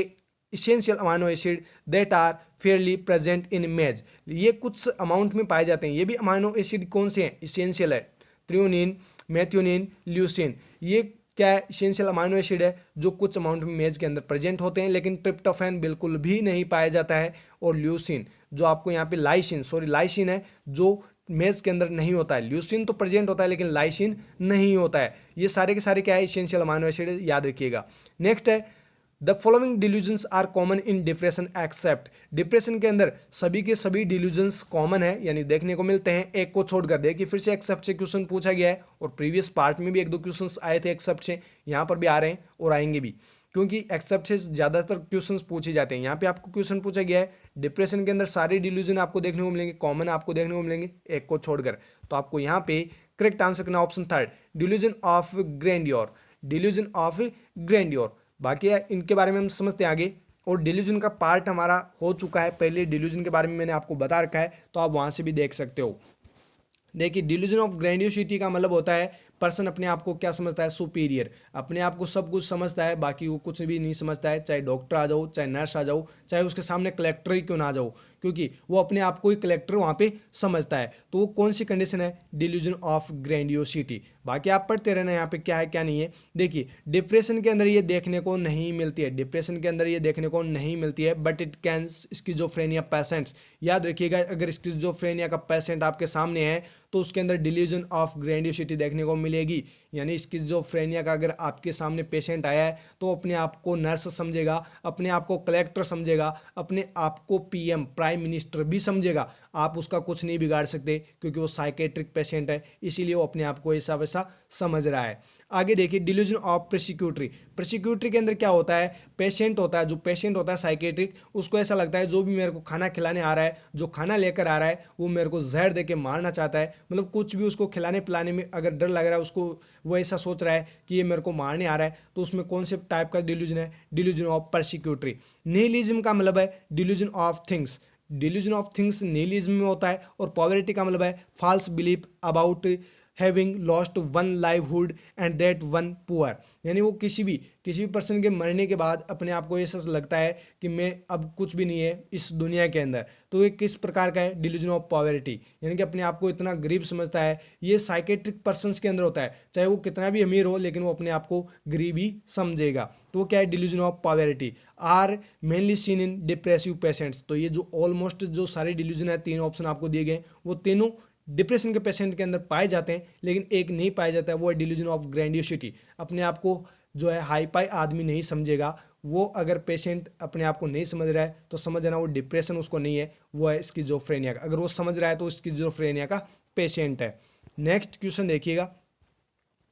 essential amino acid that are fairly present in maize. ये कुछ अमाउंट में पाए जाते हैं। ये भी अमाइनो एसिड कौन से हैं? इसेंशियल है। थ्रियोनिन, मैथियोनिन, ल्यूसिन, ये क्या है? इसेंशियल अमाइनो एसिड है जो कुछ अमाउंट में मेज के अंदर प्रेजेंट होते हैं, लेकिन ट्रिप्टोफैन बिल्कुल भी नहीं पाया जाता है। और ल्यूसिन जो आपको यहाँ पे लाइसिन है जो मेज के अंदर नहीं होता है। ल्यूसिन तो प्रेजेंट होता है लेकिन लाइसिन नहीं होता है। ये सारे के सारे क्या है? इसेंशियल अमाइनो एसिड, याद रखिएगा। नेक्स्ट है the following delusions are common in depression except. Depression के अंदर सभी के सभी डिल्यूजन्स कॉमन है, यानी देखने को मिलते हैं, एक को छोड़कर। देखिए फिर से एक्सेप्ट से क्वेश्चन पूछा गया है और प्रीवियस पार्ट में भी एक दो क्वेश्चंस आए थे एक्सेप्ट से, यहाँ पर भी आ रहे हैं और आएंगे भी, क्योंकि एक्सेप्ट से ज़्यादातर क्वेश्चंस पूछे जाते हैं। यहाँ पे आपको क्वेश्चन पूछा गया है डिप्रेशन के अंदर सारे डिल्यूजन आपको देखने को मिलेंगे, कॉमन आपको देखने को मिलेंगे, एक को छोड़कर। तो आपको यहाँ पे करेक्ट आंसर करना option third, delusion of grandeur. Delusion of grandeur. बाकी इनके बारे में हम समझते हैं आगे। और डिल्यूजन का पार्ट हमारा हो चुका है, पहले डिल्यूजन के बारे में मैंने आपको बता रखा है, तो आप वहाँ से भी देख सकते हो। देखिए डिल्यूजन ऑफ ग्रैंडियोसिटी का मतलब होता है पर्सन अपने आप को क्या समझता है? सुपीरियर, अपने आप को सब कुछ समझता है, बाकी वो कुछ भी नहीं समझता है। चाहे डॉक्टर आ जाओ, चाहे नर्स आ जाओ, चाहे उसके सामने कलेक्टर ही क्यों ना आ जाओ, क्योंकि वो अपने आप को ही कलेक्टर वहाँ पे समझता है। तो वो कौन सी कंडीशन है? Delusion of grandiosity. बाकी आप पढ़ते रहना यहाँ पे क्या है क्या नहीं है। देखिए डिप्रेशन के अंदर ये देखने को नहीं मिलती है, डिप्रेशन के अंदर ये देखने को नहीं मिलती है, but it can schizophrenia patients. याद रखिएगा, अगर स्किज़ोफ्रेनिया का पेशेंट आपके सामने है तो उसके अंदर डिल्यूजन ऑफ ग्रैंडियोसिटी देखने को मिलेगी। यानी स्किज़ोफ्रेनिया का अगर आपके सामने पेशेंट आया है तो अपने आप को नर्स समझेगा, अपने आप को कलेक्टर समझेगा, अपने आप को पीएम प्राइम मिनिस्टर भी समझेगा। आप उसका कुछ नहीं बिगाड़ सकते क्योंकि वो साइकेट्रिक पेशेंट है, इसीलिए वो अपने आप को ऐसा वैसा समझ रहा है। आगे देखिए डिल्यूजन ऑफ प्रोसिक्यूटरी। प्रोसिक्यूटरी के अंदर क्या होता है? पेशेंट होता है, जो पेशेंट होता है साइकेट्रिक, उसको ऐसा लगता है जो भी मेरे को खाना खिलाने आ रहा है, जो खाना लेकर आ रहा है, वो मेरे को जहर दे के मारना चाहता है। मतलब कुछ भी उसको खिलाने पिलाने में अगर डर लग रहा है उसको, वो ऐसा सोच रहा है कि ये मेरे को मारने आ रहा है, तो उसमें कौन से टाइप का डिल्यूजन है? Delusion of प्रोसिक्यूटरी। निहिलिज्म का मतलब है delusion of things. Delusion of things nihilism में होता है। और पॉवर्टी का मतलब है false belief about having lost one livelihood and that one poor. यानी वो किसी भी पर्सन के मरने के बाद अपने आप को ऐसा लगता है कि मैं अब कुछ भी नहीं है इस दुनिया के अंदर। तो ये किस प्रकार का है? डिल्यूजन ऑफ पॉवर्टी, यानी कि अपने आप को इतना गरीब समझता है। ये साइकेट्रिक पर्सन्स के अंदर होता है, चाहे वो कितना भी अमीर हो लेकिन वो अपने आप को गरीब ही समझेगा। तो वो क्या है? Delusion of poverty are mainly seen in depressive patients. तो ये जो ऑलमोस्ट जो सारे डिल्यूजन है, तीन ऑप्शन आपको दिए गए, वो तीनों डिप्रेशन के पेशेंट के अंदर पाए जाते हैं, लेकिन एक नहीं पाया जाता है, वो है डिल्यूजन ऑफ ग्रैंडियोसिटी। अपने आप को जो है हाई पाई आदमी नहीं समझेगा। वो अगर पेशेंट अपने आप को नहीं समझ रहा है तो समझ जाना वो डिप्रेशन उसको नहीं है, वो है स्किज़ोफ्रेनिया का। अगर वो समझ रहा है तो स्किज़ोफ्रेनिया का पेशेंट है। नेक्स्ट क्वेश्चन देखिएगा,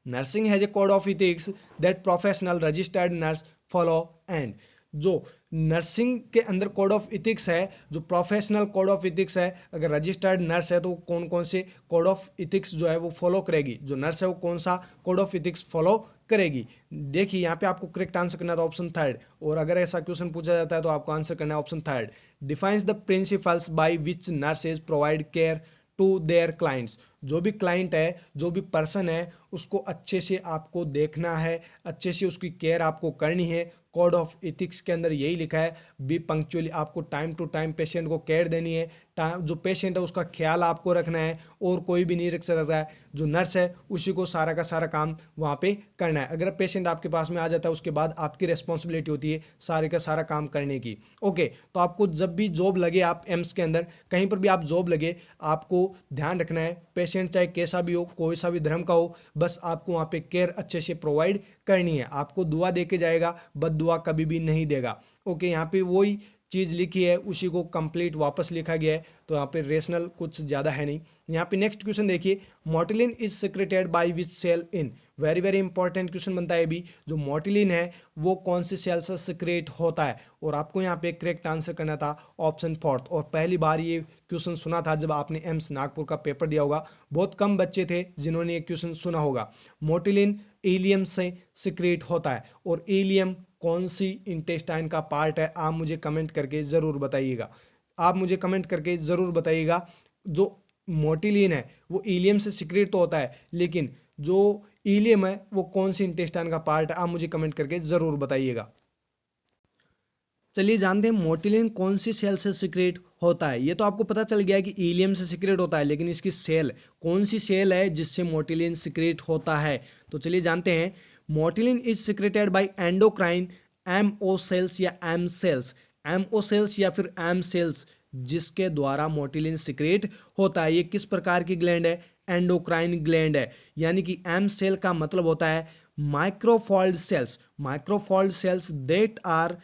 nursing has a code of ethics that professional registered nurse follow and. जो नर्सिंग के अंदर कोड ऑफ इथिक्स है, जो प्रोफेशनल कोड ऑफ इथिक्स है, अगर रजिस्टर्ड नर्स है तो कौन कौन से कोड ऑफ इथिक्स जो है वो फॉलो करेगी? जो नर्स है वो कौन सा कोड ऑफ इथिक्स फॉलो करेगी? देखिए यहाँ पे आपको करेक्ट आंसर करना था ऑप्शन थर्ड। और अगर ऐसा क्वेश्चन पूछा जाता है तो आपको आंसर करना है option third, defines the principles by which nurses provide care to their clients. जो भी क्लाइंट है, जो भी पर्सन है, उसको अच्छे से आपको देखना है, अच्छे से उसकी केयर आपको करनी है। कोड ऑफ इथिक्स के अंदर यही लिखा है, बी पंक्चुअली, आपको टाइम टू टाइम पेशेंट को केयर देनी है, जो पेशेंट है उसका ख्याल आपको रखना है, और कोई भी नहीं रख सकता है। जो नर्स है उसी को सारा का सारा काम वहाँ पे करना है। अगर पेशेंट आपके पास में आ जाता है उसके बाद आपकी रिस्पॉन्सिबिलिटी होती है सारे का सारा काम करने की। ओके, तो आपको जब भी जॉब लगे, आप एम्स के अंदर कहीं पर भी आप जॉब लगे, आपको ध्यान रखना है पेशेंट चाहे कैसा भी हो, कोई सा भी धर्म का हो, बस आपको वहाँ पे केयर अच्छे से प्रोवाइड करनी है। आपको दुआ दे के जाएगा, बद दुआ कभी भी नहीं देगा। ओके, यहाँ पे वही चीज़ लिखी है उसी को कंप्लीट वापस लिखा गया है, तो यहाँ पे रेशनल कुछ ज़्यादा है नहीं। यहाँ पे नेक्स्ट क्वेश्चन देखिए, motilin is secreted by which cell in. Very very important question बनता है भी, जो मोटिलिन है वो कौन से सेल से सिक्रेट होता है? और आपको यहाँ पे करेक्ट आंसर करना था ऑप्शन फोर्थ। और पहली बार ये क्वेश्चन सुना था जब आपने एम्स नागपुर का पेपर दिया होगा, बहुत कम बच्चे थे जिन्होंने ये क्वेश्चन सुना होगा। मोटिलिन इलियम से सिक्रेट होता है, और इलियम कौन सी इंटेस्टाइन का पार्ट है, आप मुझे कमेंट करके ज़रूर बताइएगा। आप मुझे कमेंट करके ज़रूर बताइएगा। जो मोटिलिन है वो इलियम से सिक्रेट तो होता है, लेकिन जो इलियम है वो कौन सी इंटेस्टाइन का पार्ट है, आप मुझे कमेंट करके ज़रूर बताइएगा। चलिए जानते हैं मोटिलिन कौन सी सेल से सिक्रेट होता है। ये तो आपको पता चल गया है कि इलियम से सिक्रेट होता है, लेकिन इसकी सेल कौन सी सेल है जिससे मोटिलिन सिक्रेट होता है। तो चलिए जानते हैं। Motilin is secreted by endocrine MO cells या एम सेल्स, एमओ सेल्स या फिर एम सेल्स, जिसके द्वारा मोटिलिन सिक्रेट होता है। ये किस प्रकार की ग्लैंड है, एंडोक्राइन ग्लैंड है। यानी कि एम सेल का मतलब होता है microfold cells, microfold cells that are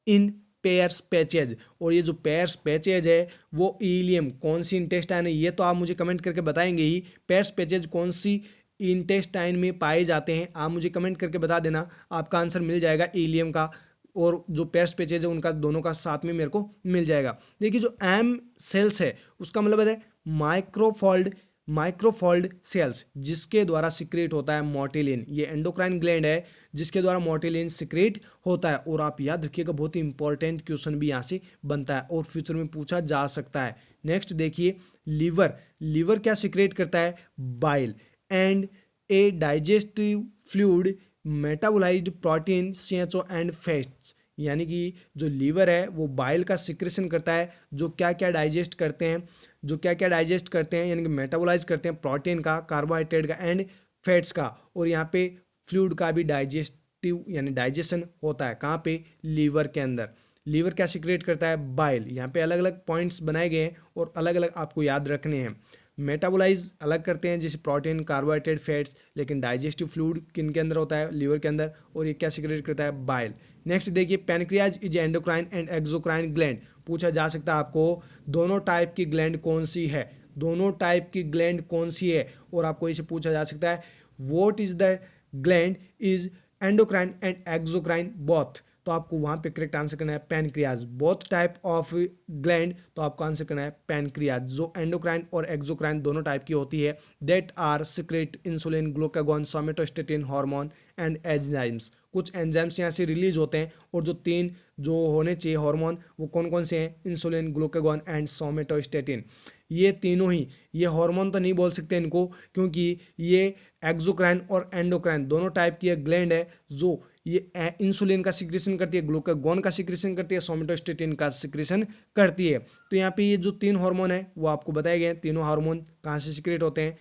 in Peyer's patches. और ये जो पेयर्स पैचेज है वो इलियम कौन सी इंटेस्टाइन है, ये तो आप मुझे कमेंट करके बताएंगे ही। पेयर्स पैचेज कौन सी इंटेस्टाइन में पाए जाते हैं, आप मुझे कमेंट करके बता देना, आपका आंसर मिल जाएगा इलियम का। और जो पेयर्स पैचेज है उनका दोनों का साथ में मेरे को मिल जाएगा। देखिए जो एम सेल्स है उसका मतलब है माइक्रोफोल्ड, माइक्रोफोल्ड सेल्स, जिसके द्वारा सिक्रेट होता है मोटिलिन। ये एंडोक्राइन ग्लैंड है जिसके द्वारा मोटिलिन सिक्रेट होता है। और आप याद रखिएगा बहुत ही इंपॉर्टेंट क्वेश्चन भी यहाँ से बनता है और फ्यूचर में पूछा जा सकता है। नेक्स्ट देखिए लीवर, लीवर क्या सिक्रेट करता है, bile and A digestive fluid metabolised protein CHO and fats. यानी कि जो लीवर है वो बाइल का सिक्रेशन करता है, जो क्या क्या डाइजेस्ट करते हैं, जो क्या क्या डाइजेस्ट करते हैं यानी कि मेटाबोलाइज करते हैं प्रोटीन का, कार्बोहाइड्रेट का एंड फैट्स का। और यहाँ पे फ्लूइड का भी डाइजेस्टिव यानी डाइजेशन होता है, कहाँ पे, लीवर के अंदर। लीवर क्या सिक्रेट करता है, बाइल। यहाँ पे अलग अलग पॉइंट्स बनाए गए हैं और अलग अलग आपको याद रखने हैं। मेटाबोलाइज अलग करते हैं जैसे प्रोटीन, कार्बोहाइड्रेट, फैट्स, लेकिन डाइजेस्टिव फ्लूइड किन के अंदर होता है, लीवर के अंदर। और ये क्या सिक्रेट करता है, बाइल। नेक्स्ट देखिए pancreas is endocrine and exocrine gland. पूछा जा सकता है आपको दोनों टाइप की ग्लैंड कौन सी है, दोनों टाइप की ग्लैंड कौन सी है। और आपको इसे पूछा जा सकता है what is the gland is endocrine and exocrine both. तो आपको वहां पे करेक्ट आंसर करना है pancreas, both type of gland. तो आपको आंसर करना है पैनक्रियाज, जो एंडोक्राइन और एक्सोक्राइन दोनों टाइप की होती है। That are secrete insulin, glucagon, somatostatin hormone and enzymes. कुछ एंजाइम्स यहाँ से रिलीज होते हैं और जो तीन जो होने चाहिए हार्मोन वो कौन कौन से हैं, इंसुलिन, ग्लूकागॉन एंड सोमेटोस्टेटिन। ये तीनों ही, ये हार्मोन तो नहीं बोल सकते इनको क्योंकि ये एक्सोक्राइन और एंडोक्राइन दोनों टाइप की ग्लैंड है जो ये इंसुलिन का सिक्रेशन करती है, ग्लूकागॉन का सिक्रेशन करती है, सोमेटोस्टेटिन का सिक्रेशन करती है। तो यहाँ पे ये जो तीन हार्मोन है वो आपको बताए गए हैं। तीनों हार्मोन कहाँ से सिक्रेट होते हैं,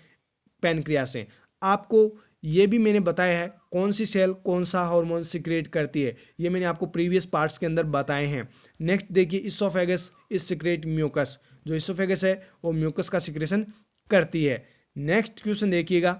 पैनक्रियाज से। आपको ये भी मैंने बताया है कौन सी सेल कौन सा हार्मोन सिक्रेट करती है, ये मैंने आपको प्रीवियस पार्ट्स के अंदर बताए हैं। नेक्स्ट देखिए इसोफेगस इज सिक्रेट म्यूकस, जो इसोफेगस है वो म्यूकस का सिक्रेशन करती है। नेक्स्ट क्वेश्चन देखिएगा,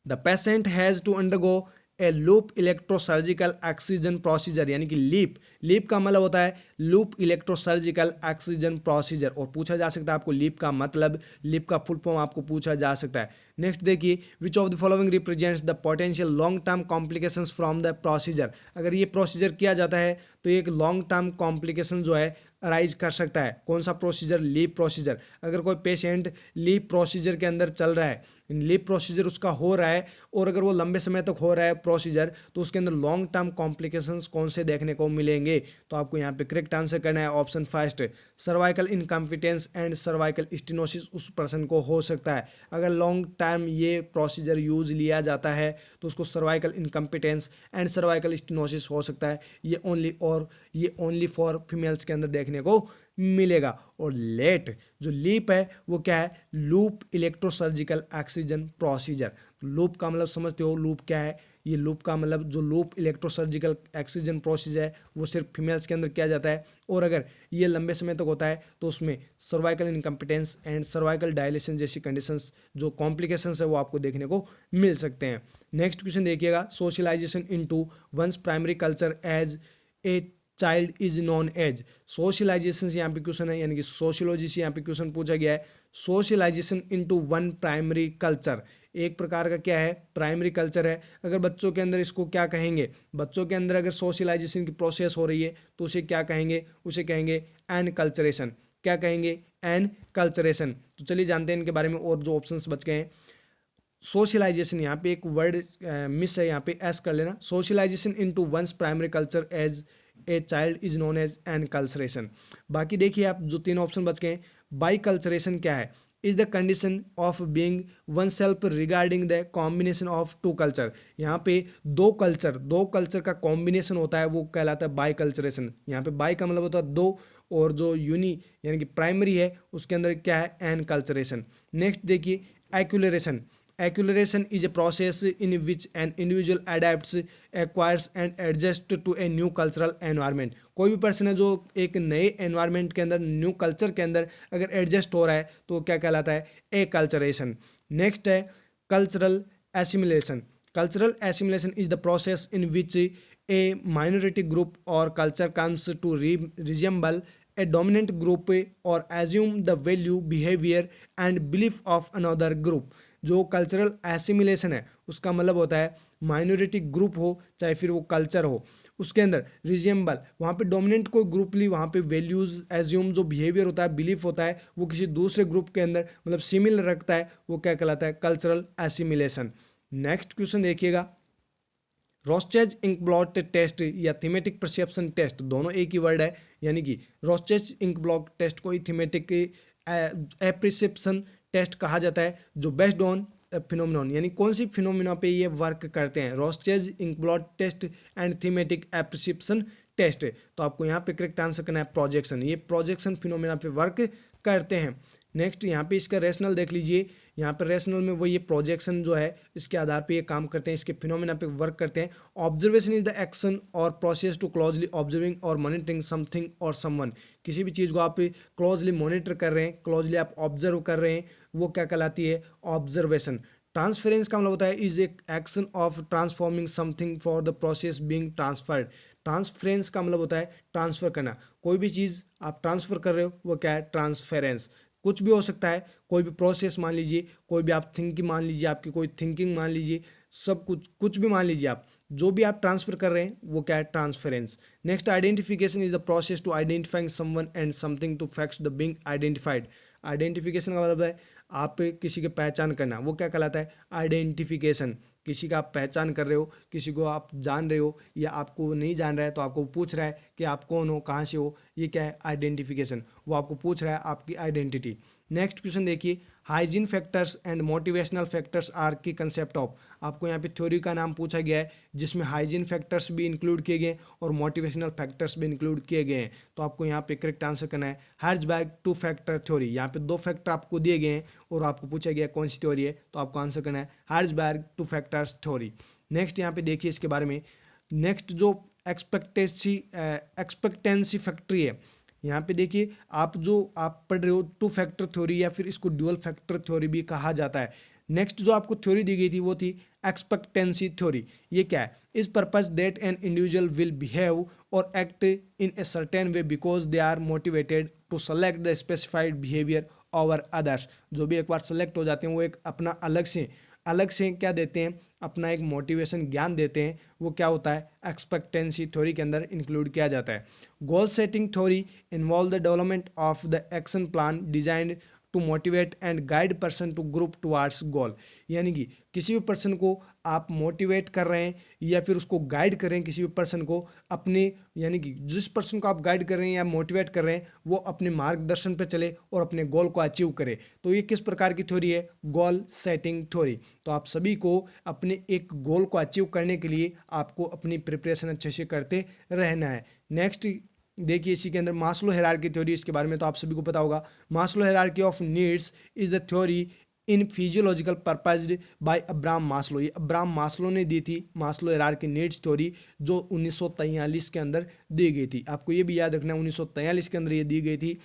the patient has to undergo a loop electrosurgical oxygen procedure. यानी कि लीप, लीप का मतलब होता है लूप इलेक्ट्रोसर्जिकल ऑक्सीजन प्रोसीजर। और पूछा जा सकता है आपको लीप का मतलब, लीप का फुल फॉर्म आपको पूछा जा सकता है। नेक्स्ट देखिए which of the following represents the potential long term complications from the procedure. अगर ये प्रोसीजर किया जाता है तो एक लॉन्ग टर्म कॉम्प्लिकेशन जो है अराइज कर सकता है। कौन सा प्रोसीजर, लीप प्रोसीजर। अगर कोई पेशेंट लीप प्रोसीजर के अंदर चल रहा है, लीप प्रोसीजर उसका हो रहा है और अगर वो लंबे समय तक हो रहा है प्रोसीजर, तो उसके अंदर लॉन्ग टर्म कॉम्प्लिकेशंस कौन से देखने को मिलेंगे। तो आपको यहाँ पे करेक्ट आंसर करना है option first, cervical incompetence and cervical stenosis उस पर्सन को हो सकता है। अगर लॉन्ग टर्म ये प्रोसीजर यूज लिया जाता है तो उसको cervical incompetence and cervical stenosis हो सकता है। ये ओनली फॉर फीमेल्स के अंदर देखने को मिलेगा। और लेट जो लीप है वो क्या है, loop electrosurgical oxygen procedure. Loop का मतलब समझते हो लूप क्या है, ये लूप का मतलब जो लूप इलेक्ट्रोसर्जिकल ऑक्सीजन प्रोसीजर है वो सिर्फ फीमेल्स के अंदर किया जाता है। और अगर ये लंबे समय तक होता है तो उसमें cervical incompetence and cervical dilation जैसी कंडीशंस जो कॉम्प्लिकेशंस है वो आपको देखने को मिल सकते हैं। नेक्स्ट क्वेश्चन देखिएगा, socialisation into one's primary culture as a child is known एज। सोशलाइजेशन यहाँ पे क्वेश्चन है, यानी कि सोशियोलॉजी से यहाँ पे क्वेश्चन पूछा गया है। Socialisation into one primary culture, एक प्रकार का क्या है, प्राइमरी कल्चर है। अगर बच्चों के अंदर इसको क्या कहेंगे, बच्चों के अंदर अगर सोशलाइजेशन की प्रोसेस हो रही है तो उसे क्या कहेंगे, उसे कहेंगे एनकल्चरेशन। क्या कहेंगे, एनकल्चरेशन। तो चलिए जानते हैं इनके बारे में और जो ऑप्शंस बच गए हैं। सोशलाइजेशन, यहाँ पे एक वर्ड मिस है, यहाँ पे एस कर लेना। Socialisation into one's primary culture as a child is known as enculturation. बाकी देखिए आप जो तीन ऑप्शन बच गए, बाई कल्चरेशन क्या है, is the condition of being oneself regarding the combination of two culture. यहाँ पे दो कल्चर का कॉम्बिनेशन होता है, वो कहलाता है बाई कल्चरेशन। यहाँ पे बाई का मतलब होता है दो, और जो यूनी यानी कि प्राइमरी है उसके अंदर क्या है, एन कल्चरेशन। नेक्स्ट देखिए एक्यूलरेशन। Acculturation is a process in which an individual adapts, acquires and adjusts to a new cultural environment। कोई भी पर्सन है जो एक नए एनवायरनमेंट के अंदर, न्यू कल्चर के अंदर अगर एडजस्ट हो रहा है तो वो क्या कहलाता है, एक्लचरेशन। नेक्स्ट है cultural assimilation. Cultural assimilation is the process in which a minority group or culture comes to resemble a dominant group or assume the value, behavior and belief of another group। जो cultural assimilation है उसका मतलब होता है minority group हो चाहे फिर वो कल्चर हो, उसके अंदर रिजेंबल, वहाँ पे डोमिनेंट कोई ग्रुप ली, वहाँ पे वैल्यूज एज्यूम जो बिहेवियर होता है, बिलीफ होता है, वो किसी दूसरे ग्रुप के अंदर मतलब सिमिलर रखता है, वो क्या कहलाता है, कल्चरल एसिमिलेशन। नेक्स्ट क्वेश्चन देखिएगा, रोस्चेज इंकब्लॉट टेस्ट या थीमेटिक परसेप्शन टेस्ट, दोनों एक ही वर्ड है, यानी कि रोस्चेज इंकब्लॉट टेस्ट को ही थीमेटिक एप्रिसिएशन टेस्ट कहा जाता है, जो बेस्ड ऑन फिनोमिनॉन, यानी कौन सी फिनोमिना पे ये वर्क करते हैं, Rorschach inkblot test and thematic appreciation test. तो आपको यहाँ पे करेक्ट आंसर करना है प्रोजेक्शन, ये प्रोजेक्शन फिनोमिना पे वर्क करते हैं। नेक्स्ट यहाँ पे इसका रेशनल देख लीजिए, यहाँ पे रेशनल में वो ये प्रोजेक्शन जो है इसके आधार पे ये काम करते हैं, इसके फिनोमेना पे वर्क करते हैं। ऑब्जर्वेशन इज द एक्शन और प्रोसेस टू क्लोजली ऑब्जर्विंग और मॉनिटरिंग समथिंग और समवन। किसी भी चीज़ को आप क्लोजली मॉनिटर कर रहे हैं, क्लोजली आप ऑब्जर्व कर रहे हैं, वो क्या कहलाती है, ऑब्जर्वेशन। ट्रांसफरेंस का मतलब होता है is a action of transforming something for the process being transferred. Transference का मतलब होता है ट्रांसफर करना, कोई भी चीज़ आप ट्रांसफर कर रहे हो वो क्या है, ट्रांसफरेंस। कुछ भी हो सकता है, कोई भी प्रोसेस मान लीजिए, कोई भी आप थिंकिंग मान लीजिए, आपकी कोई थिंकिंग मान लीजिए, सब कुछ भी मान लीजिए, आप जो भी आप ट्रांसफर कर रहे हैं वो क्या है, transference. Next identification is the process to identifying someone and something to facts the being identified. Identification का मतलब है आप किसी की पहचान करना, वो क्या कहलाता है, आइडेंटिफिकेशन। किसी का आप पहचान कर रहे हो, किसी को आप जान रहे हो या आपको नहीं जान रहा है तो आपको पूछ रहा है कि आप कौन हो, कहाँ से हो, ये क्या है, आइडेंटिफिकेशन। वो आपको पूछ रहा है आपकी आइडेंटिटी। नेक्स्ट क्वेश्चन देखिए, hygiene factors and motivational factors are key concept of. आपको यहाँ पे थ्योरी का नाम पूछा गया है जिसमें हाइजीन फैक्टर्स भी इंक्लूड किए गए और मोटिवेशनल फैक्टर्स भी इंक्लूड किए गए हैं। तो आपको यहाँ पे करेक्ट आंसर करना है हर्ट्जबर्ग टू फैक्टर थ्योरी। यहाँ पे दो फैक्टर आपको दिए गए हैं और आपको पूछा गया कौन सी थ्योरी है, तो आपको आंसर करना है हर्ट्जबर्ग टू फैक्टर्स थ्योरी। नेक्स्ट यहाँ पे देखिए इसके बारे में, नेक्स्ट जो एक्सपेक्टेंसी फैक्ट्री है, यहाँ पे देखिए आप जो आप पढ़ रहे हो टू फैक्टर थ्योरी या फिर इसको ड्यूअल फैक्टर थ्योरी भी कहा जाता है। नेक्स्ट जो आपको थ्योरी दी गई थी वो थी एक्सपेक्टेंसी थ्योरी। ये क्या है, इस purpose that an individual will behave or act in a certain way because they are motivated to select the specified behaviour over others. जो भी एक बार सेलेक्ट हो जाते हैं वो एक अपना अलग से क्या देते हैं, अपना एक मोटिवेशन ज्ञान देते हैं, वो क्या होता है, एक्सपेक्टेंसी थ्योरी के अंदर इंक्लूड किया जाता है। Goal setting theory involve the development of the action plan designed to motivate and guide person to group towards goal. यानी कि किसी भी पर्सन को आप मोटिवेट कर रहे हैं या फिर उसको गाइड कर रहे हैं, किसी भी पर्सन को अपने, यानी कि जिस पर्सन को आप गाइड कर रहे हैं या मोटिवेट कर रहे हैं वो अपने मार्गदर्शन पर चले और अपने गोल को अचीव करे। तो ये किस प्रकार की थ्योरी है, गोल सेटिंग थ्योरी। तो आप सभी को अपने एक गोल को अचीव करने के लिए आपको अपनी प्रिपरेशन अच्छे से करते रहना है। नेक्स्ट देखिए इसी के अंदर मास्लो हायरार्की थ्योरी, इसके बारे में तो आप सभी को पता होगा। Maslow hierarchy of needs is the theory in physiological purpose by Abraham Maslow. ये अब्राहम मास्लो ने दी थी मास्लो हायरार्की नीड्स थ्योरी, जो 1943 के अंदर दी गई थी। आपको ये भी याद रखना है 1943 के अंदर ये दी गई थी।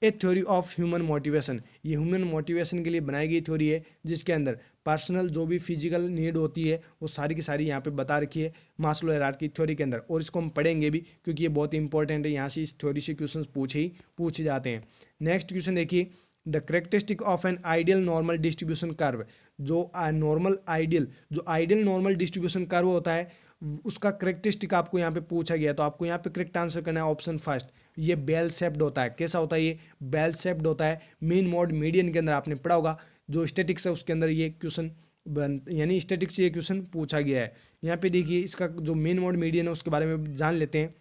ए थ्योरी ऑफ ह्यूमन मोटिवेशन, ये ह्यूमन मोटिवेशन के लिए बनाई गई थ्योरी है जिसके अंदर पर्सनल जो भी फिजिकल नीड होती है वो सारी की सारी यहाँ पे बता रखी है मास्लो हायरार्की थ्योरी के अंदर, और इसको हम पढ़ेंगे भी क्योंकि ये बहुत इंपॉर्टेंट है, यहाँ से इस थ्योरी से क्वेश्चन पूछे जाते हैं। नेक्स्ट क्वेश्चन देखिए, the characteristic of an ideal normal distribution curve. जो आइडियल नॉर्मल डिस्ट्रीब्यूशन कर्व होता है उसका करेक्टरिस्टिक आपको यहाँ पे पूछा गया, तो आपको यहाँ पे करेक्ट आंसर करना है ऑप्शन फर्स्ट। ये बेल शेप्ड होता है। कैसा होता है, ये बेल शेप्ड होता है। मीन मोड मीडियन के अंदर आपने पढ़ा होगा, जो स्टैटिक्स है उसके अंदर ये क्वेश्चन यानी स्टैटिक्स से ये क्वेश्चन पूछा गया है। यहाँ पे देखिए इसका जो मेन मोड मीडियन है उसके बारे में जान लेते हैं।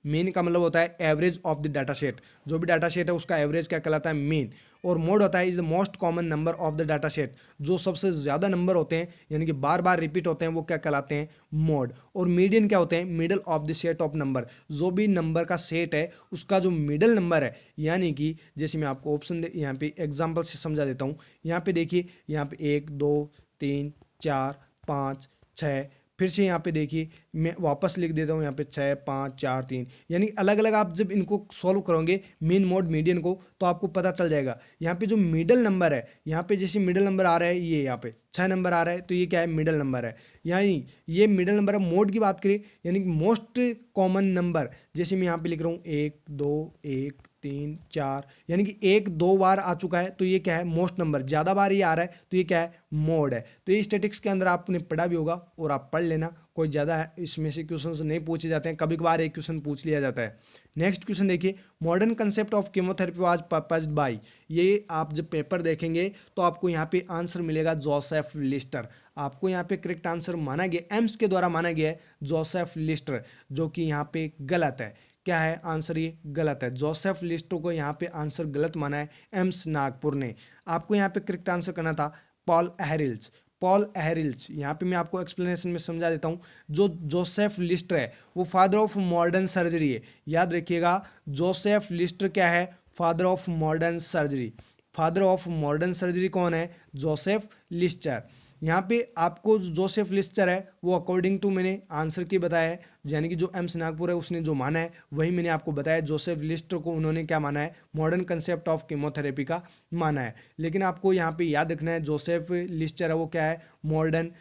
मीन का मतलब होता है average of the data set, जो भी डाटा सेट है उसका एवरेज क्या कहलाता है, मीन। और मोड होता है is the most common number of the data set, जो सबसे ज़्यादा नंबर होते हैं यानी कि बार बार रिपीट होते हैं वो क्या कहलाते हैं, मोड। और मीडियन क्या होते हैं, middle of the set of number, जो भी नंबर का सेट है उसका जो मिडल नंबर है, यानी कि जैसे मैं आपको ऑप्शन यहाँ पे एग्जाम्पल से समझा देता हूँ। यहाँ पे देखिए, यहाँ पे 1 2 3 4 5 6, फिर से यहाँ पे देखिए मैं वापस लिख देता हूँ यहाँ पे 6 5 4 3, यानी अलग अलग आप जब इनको सॉल्व करोगे मीन मोड मीडियन को तो आपको पता चल जाएगा। यहाँ पे जो मिडल नंबर है, यहाँ पे जैसे मिडल नंबर आ रहा है, ये यहाँ पे 6 नंबर आ रहा है तो ये क्या है, मिडल नंबर है। यानी ये मिडल नंबर है। मोड की बात करें यानी मोस्ट कॉमन नंबर, जैसे मैं यहाँ पे लिख रहा हूँ 1 2 1 3 4, यानी कि 1 2 बार आ चुका है तो ये क्या है, मोस्ट नंबर। ज़्यादा बार ये आ रहा है तो ये क्या है, मोड है। तो ये स्टैटिक्स के अंदर आपने पढ़ा भी होगा और आप पढ़ लेना, कोई ज़्यादा इसमें से क्वेश्चन नहीं पूछे जाते हैं, कभी कभार एक क्वेश्चन पूछ लिया जाता है। नेक्स्ट क्वेश्चन देखिए, modern concept of chemotherapy was proposed by, ये आप जब पेपर देखेंगे तो आपको यहाँ पे आंसर मिलेगा जोसेफ लिस्टर। आपको यहाँ पे करेक्ट आंसर माना गया, एम्स के द्वारा माना गया है जोसेफ लिस्टर, जो कि यहाँ पे गलत है। क्या है आंसर, ये गलत है। जोसेफ लिस्टर को यहाँ पे आंसर गलत माना है एम्स नागपुर ने। आपको यहाँ पे करेक्ट आंसर करना था पॉल एहरिल्स। पॉल एहरिल्स, यहाँ पे मैं आपको एक्सप्लेनेशन में समझा देता हूँ। जो जोसेफ लिस्टर है वो फादर ऑफ मॉडर्न सर्जरी है, याद रखिएगा। जोसेफ लिस्टर क्या है, father of modern surgery. Father of modern surgery कौन है, जोसेफ लिस्टर। यहाँ पे आपको जोसेफ लिस्टर है वो अकॉर्डिंग टू मैंने आंसर की बताया है, यानी कि जो एम्स नागपुर है उसने जो माना है वही मैंने आपको बताया। जोसेफ लिस्टर को उन्होंने क्या माना है, मॉडर्न कंसेप्ट ऑफ कीमोथेरेपी का माना है। लेकिन आपको यहाँ पे याद रखना है जोसेफ लिस्टर है वो क्या है, मॉडर्न,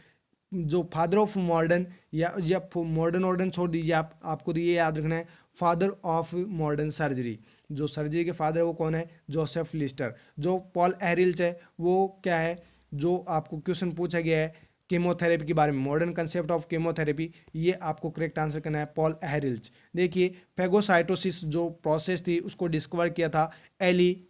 जो फादर ऑफ मॉडर्न, या मॉडर्न ऑर्डन छोड़ दीजिए आप, आपको तो ये याद रखना है फादर ऑफ मॉडर्न सर्जरी। जो सर्जरी के फादर है वो कौन है, जोसेफ लिस्टर। जो पॉल एहरिल्स है वो क्या है, जो आपको क्वेश्चन पूछा गया है कीमोथेरेपी के बारे में, मॉडर्न कंसेप्ट ऑफ कीमोथेरेपी, ये आपको करेक्ट आंसर करना है पॉल एहरिल्स। देखिए फेगोसाइटोसिस जो प्रोसेस थी उसको डिस्कवर किया था एली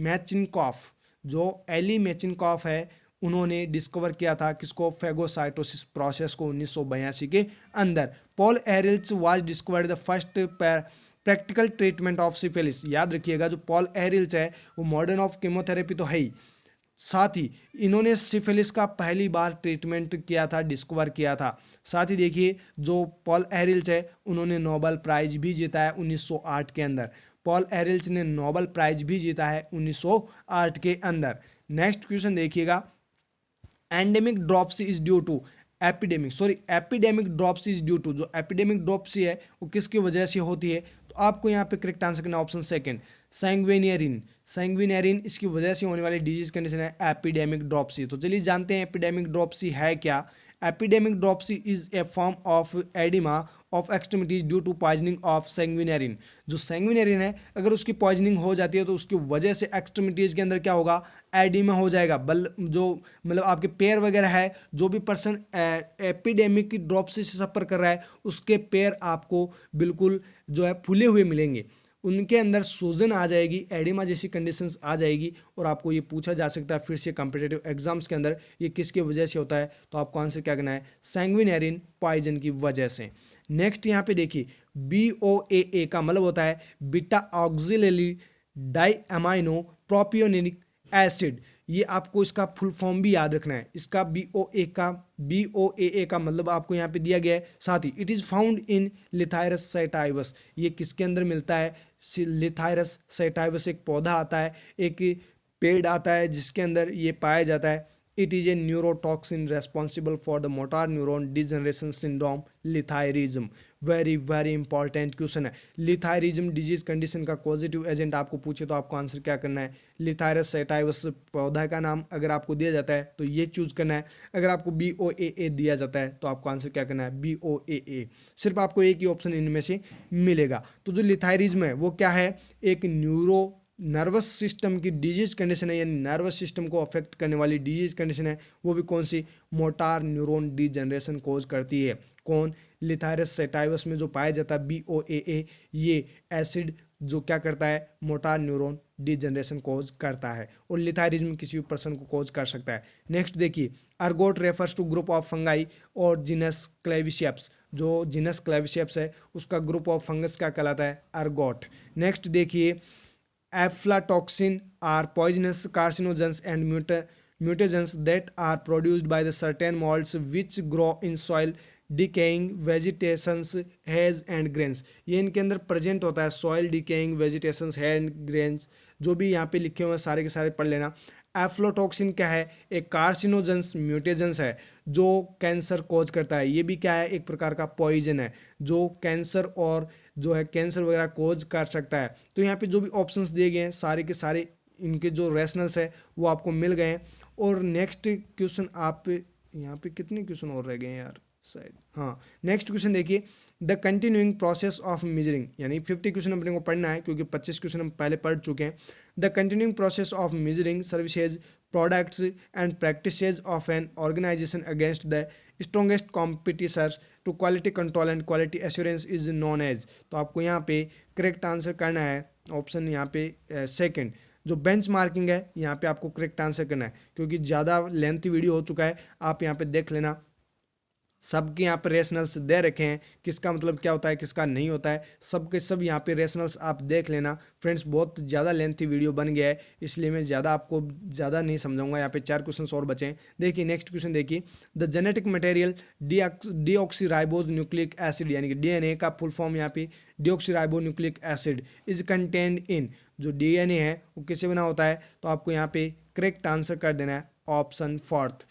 मैचिनकॉफ। जो एली मैचिनकॉफ है उन्होंने डिस्कवर किया था किसको, फेगोसाइटोसिस प्रोसेस को 1982 के अंदर। Paul Ehrlich's was discovered the first practical treatment of syphilis. याद रखिएगा जो पॉल एहरिल्स है वो मॉडर्न ऑफ कीमोथेरेपी तो है ही, साथ ही इन्होंने सिफिलिस का पहली बार ट्रीटमेंट किया था, डिस्कवर किया था। साथ ही देखिए जो पॉल एहरिल्स है उन्होंने नोबेल प्राइज भी जीता है 1908 के अंदर। पॉल एहरिल्स ने नोबेल प्राइज भी जीता है 1908 के अंदर। नेक्स्ट क्वेश्चन देखिएगा, endemic dropsy is due to epidemic dropsy is due to, जो एपिडेमिक ड्रॉप्सी है वो किसकी वजह से होती है, तो आपको यहाँ पे करेक्ट आंसर करना ऑप्शन सेकंड, सैंग्विनियरिन इसकी वजह से होने वाली डिजीज कंडीशन है एपिडेमिक ड्रॉप्सी। तो चलिए जानते हैं एपिडेमिक ड्रॉप्सी है क्या। Epidemic dropsy is a form of oedema of extremities due to poisoning of sanguinarine. जो सैंग्विनियरिन है अगर उसकी पॉइजनिंग हो जाती है तो उसकी वजह से एक्सट्रीमिटीज के अंदर क्या होगा, एडिमा हो जाएगा। जो मतलब आपके पैर वगैरह है, जो भी पर्सन एपिडेमिक ड्रॉप्सी से सफ़र कर रहा है उसके पैर आपको बिल्कुल जो है फूले हुए मिलेंगे, उनके अंदर सूजन आ जाएगी, एडिमा जैसी कंडीशंस आ जाएगी। और आपको ये पूछा जा सकता है फिर से कॉम्पिटिटिव एग्जाम्स के अंदर ये किसकी वजह से होता है, तो आपको आंसर क्या करना है, सैंग्विनियरिन पॉइजन की वजह से। नेक्स्ट यहाँ पे देखिए BOAA का मतलब होता है बीटा ऑक्सिलरी डाइअमाइनो प्रोपियोनिक एसिड। ये आपको इसका फुल फॉर्म भी याद रखना है। इसका BOAA का मतलब आपको यहाँ पे दिया गया है। साथ ही इट इज़ फाउंड इन लिथायरस सैटाइवस, ये किसके अंदर मिलता है, लिथायरस सैटाइवस एक पौधा आता है, एक पेड़ आता है जिसके अंदर ये पाया जाता है। It is a neurotoxin responsible for the motor neuron degeneration syndrome lathyrism. Very very important question है। लिथायरिज्म डिजीज कंडीशन का पॉजिटिव एजेंट आपको पूछे तो आपको आंसर क्या करना है, लिथायरस सैटाइवस पौधा का नाम अगर आपको दिया जाता है तो ये चूज करना है। अगर आपको BOAA दिया जाता है तो आपको आंसर क्या करना है, BOAA। सिर्फ आपको एक ही ऑप्शन इनमें से मिलेगा। तो जो लिथायरिज्म है वो क्या है, एक नर्वस सिस्टम की डिजीज कंडीशन है, यानी नर्वस सिस्टम को अफेक्ट करने वाली डिजीज कंडीशन है। वो भी कौन सी, मोटार न्यूरॉन डिजनरेशन कोज करती है। कौन, लिथायरस सैटाइवस में जो पाया जाता है BOAA, ये एसिड जो क्या करता है, मोटार न्यूरॉन डिजनरेशन कोज करता है, और लिथायरिज्म किसी भी पर्सन को कोज कर सकता है। नेक्स्ट देखिए, ergot refers to group of fungi or genus Claviceps. जो जीनस क्लेविशियप्स है उसका ग्रुप ऑफ फंगस क्या कहलाता है? अर्गोट। नेक्स्ट देखिए, aflatoxin are poisonous carcinogens and mutagens that are produced by the certain molds which grow in soil decaying vegetations haze and grains। ये इनके अंदर प्रेजेंट होता है, सॉइल डिकेइंग वेजिटेशंस है एंड ग्रेन्स, जो भी यहाँ पे लिखे हुए हैं सारे के सारे पढ़ लेना। एफ्लोटॉक्सिन क्या है? एक कार्सिनोजेंस म्यूटेजेंस है जो कैंसर कोज करता है। ये भी क्या है? एक प्रकार का पॉइजन है जो कैंसर और जो है कैंसर वगैरह कोज कर सकता है। तो यहाँ पे जो भी ऑप्शंस दिए गए हैं सारे के सारे इनके जो रेशनल्स है वो आपको मिल गए हैं। और नेक्स्ट क्वेश्चन आप यहाँ पे कितने क्वेश्चन और रह गए हैं यार शायद, हाँ नेक्स्ट क्वेश्चन देखिए, the continuing process of measuring, यानी 50 क्वेश्चन अपने को पढ़ना है क्योंकि 25 क्वेश्चन हम पहले पढ़ चुके हैं। The continuing process of measuring services products and practices of an organisation against the strongest competitors to quality control and quality assurance is known as. तो आपको यहाँ पे करेक्ट आंसर करना है ऑप्शन यहाँ पे सेकंड, जो बेंच मार्किंग है यहाँ पे आपको करेक्ट आंसर करना है। क्योंकि ज़्यादा लेंथी वीडियो हो चुका है, आप यहाँ पे देख लेना सबके यहाँ पे रेशनल्स दे रखे हैं, किसका मतलब क्या होता है किसका नहीं होता है, सबके सब यहाँ पे रेशनल्स आप देख लेना। फ्रेंड्स बहुत ज़्यादा लेंथी वीडियो बन गया है इसलिए मैं ज़्यादा आपको ज़्यादा नहीं समझाऊंगा। यहाँ पे 4 क्वेश्चन और बचे हैं। देखिए नेक्स्ट क्वेश्चन देखिए, the genetic material deoxyribose nucleic acid, यानी कि डीएनए का फुल फॉर्म यहाँ पे deoxyribo nucleic acid is contained in. जो डीएनए है वो किससे बना होता है? तो आपको यहाँ पे करेक्ट आंसर कर देना है option fourth.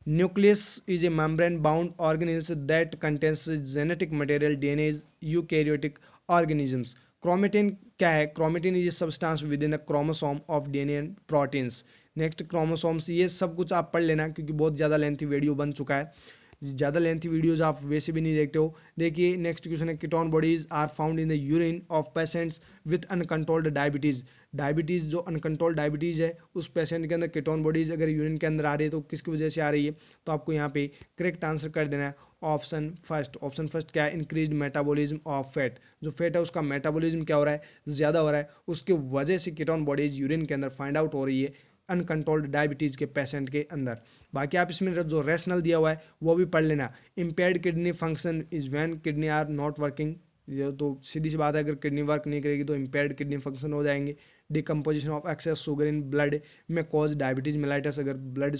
Nucleus is a membrane-bound organism that contains genetic material. DNA is eukaryotic organisms. Chromatin क्या है? Chromatin is a substance within the chromosome of DNA and proteins. Next chromosomes, ये सब कुछ आप पढ़ लेना क्योंकि बहुत ज़्यादा लेंथी वीडियो बन चुका है, ज़्यादा लेंथी वीडियोज आप वैसे भी नहीं देखते हो। देखिए नेक्स्ट क्वेश्चन है, ketone bodies are found in the urine of patients with uncontrolled diabetes. Diabetes जो अनकंट्रोल्ड डायबिटीज़ है उस पेशेंट के अंदर कीटोन बॉडीज अगर यूरिन के अंदर आ रही है तो किसकी वजह से आ रही है? तो आपको यहाँ पे करेक्ट आंसर कर देना है ऑप्शन फर्स्ट। ऑप्शन फर्स्ट क्या है? Increase metabolism of fat. जो फैट है उसका मेटाबॉलिज्म क्या हो रहा है? ज़्यादा हो रहा है, उसकी वजह से कीटोन बॉडीज यूरिन के अंदर फाइंड आउट हो रही है अनकंट्रोल्ड डायबिटीज़ के पेशेंट के अंदर। बाकी आप इसमें जो रेशनल दिया हुआ है वो भी पढ़ लेना। Impaired kidney function is when kidney are not working. ये तो सीधी सी बात है, अगर किडनी वर्क नहीं करेगी तो इम्पेयर्ड किडनी फंक्शन हो जाएंगे। Decomposition of excess sugar in blood में कॉज डायबिटीज मेलाइटस। अगर ब्लड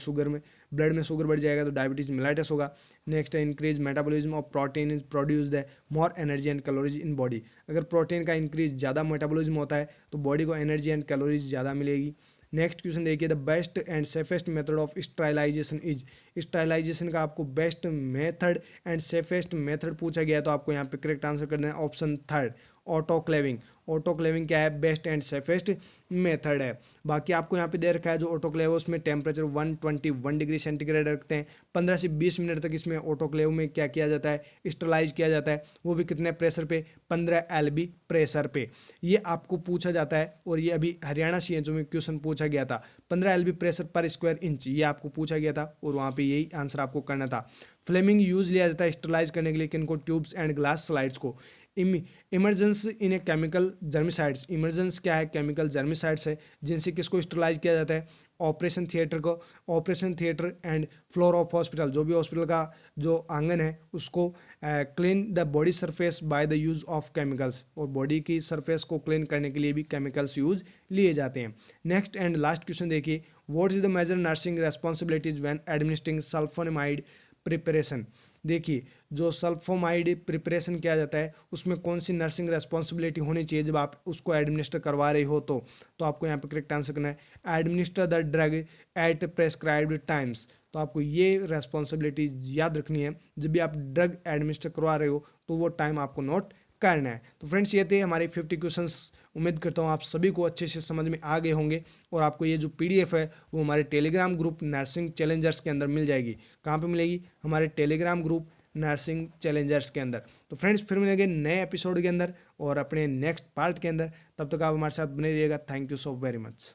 में शुगर बढ़ जाएगा तो डायबिटीज मेलाइटस होगा। नेक्स्ट है increase metabolism of protein is produce the more energy and calories in body. अगर प्रोटीन का इंक्रीज ज़्यादा मेटाबॉलिज्म होता है तो बॉडी को एनर्जी एंड कैलोरीज ज़्यादा मिलेगी। नेक्स्ट क्वेश्चन देखिए, the best and safest method of sterilisation is. Sterilisation का आपको best method and safest method पूछा गया है तो आपको यहाँ पे करेक्ट आंसर करना है ऑप्शन थर्ड, ऑटोक्लेविंग। ऑटोक्लेविंग क्या है? बेस्ट एंड सेफेस्ट मेथड है। बाकी आपको यहाँ पे दे रखा है जो ऑटोक्लेव है उसमें टेम्परेचर 121 डिग्री सेंटीग्रेड रखते हैं। 15 से 20 मिनट तक इसमें ऑटोक्लेव में क्या किया जाता है? स्टरलाइज किया जाता है, वो भी कितने प्रेशर पे? 15 LB प्रेशर पे। ये आपको पूछा जाता है और ये अभी हरियाणा CHO में क्वेश्चन पूछा गया था। 15 LB प्रेशर पर स्क्वायर इंच ये आपको पूछा गया था और वहाँ पे यही आंसर आपको करना था। फ्लेमिंग यूज लिया जाता है स्टरलाइज करने के लिए किनको? ट्यूब्स एंड ग्लास स्लाइड्स को। Immersion in a chemical germicides. Immersion क्या है? केमिकल जर्मिसाइड्स है जिनसे किसको स्टरलाइज किया जाता है? ऑपरेशन थिएटर को। Operation theatre and floor of hospital, जो भी हॉस्पिटल का जो आंगन है उसको clean the body surface by the use of chemicals. और बॉडी की सरफेस को क्लीन करने के लिए भी केमिकल्स यूज लिए जाते हैं। नेक्स्ट एंड लास्ट क्वेश्चन देखिए, what is the major nursing responsibilities when administering sulphonamide preparation. देखिए जो सल्फोमाइड प्रिपरेशन किया जाता है उसमें कौन सी नर्सिंग रेस्पॉन्सिबिलिटी होनी चाहिए जब आप उसको एडमिनिस्टर करवा रहे हो? तो आपको यहाँ पे करेक्ट आंसर करना है administer the drug eight prescribed times. तो आपको ये रेस्पॉन्सिबिलिटी याद रखनी है, जब भी आप ड्रग एडमिनिस्टर करवा रहे हो तो वो टाइम आपको नोट करना है। तो फ्रेंड्स ये थे हमारे 50 क्वेश्चंस। उम्मीद करता हूँ आप सभी को अच्छे से समझ में आ गए होंगे और आपको ये जो PDF है वो हमारे टेलीग्राम ग्रुप नर्सिंग चैलेंजर्स के अंदर मिल जाएगी। कहाँ पे मिलेगी? हमारे टेलीग्राम ग्रुप नर्सिंग चैलेंजर्स के अंदर। तो फ्रेंड्स फिर मिलेंगे नए एपिसोड के अंदर और अपने नेक्स्ट पार्ट के अंदर। तब तक आप हमारे साथ बने रहिएगा। Thank you so very much.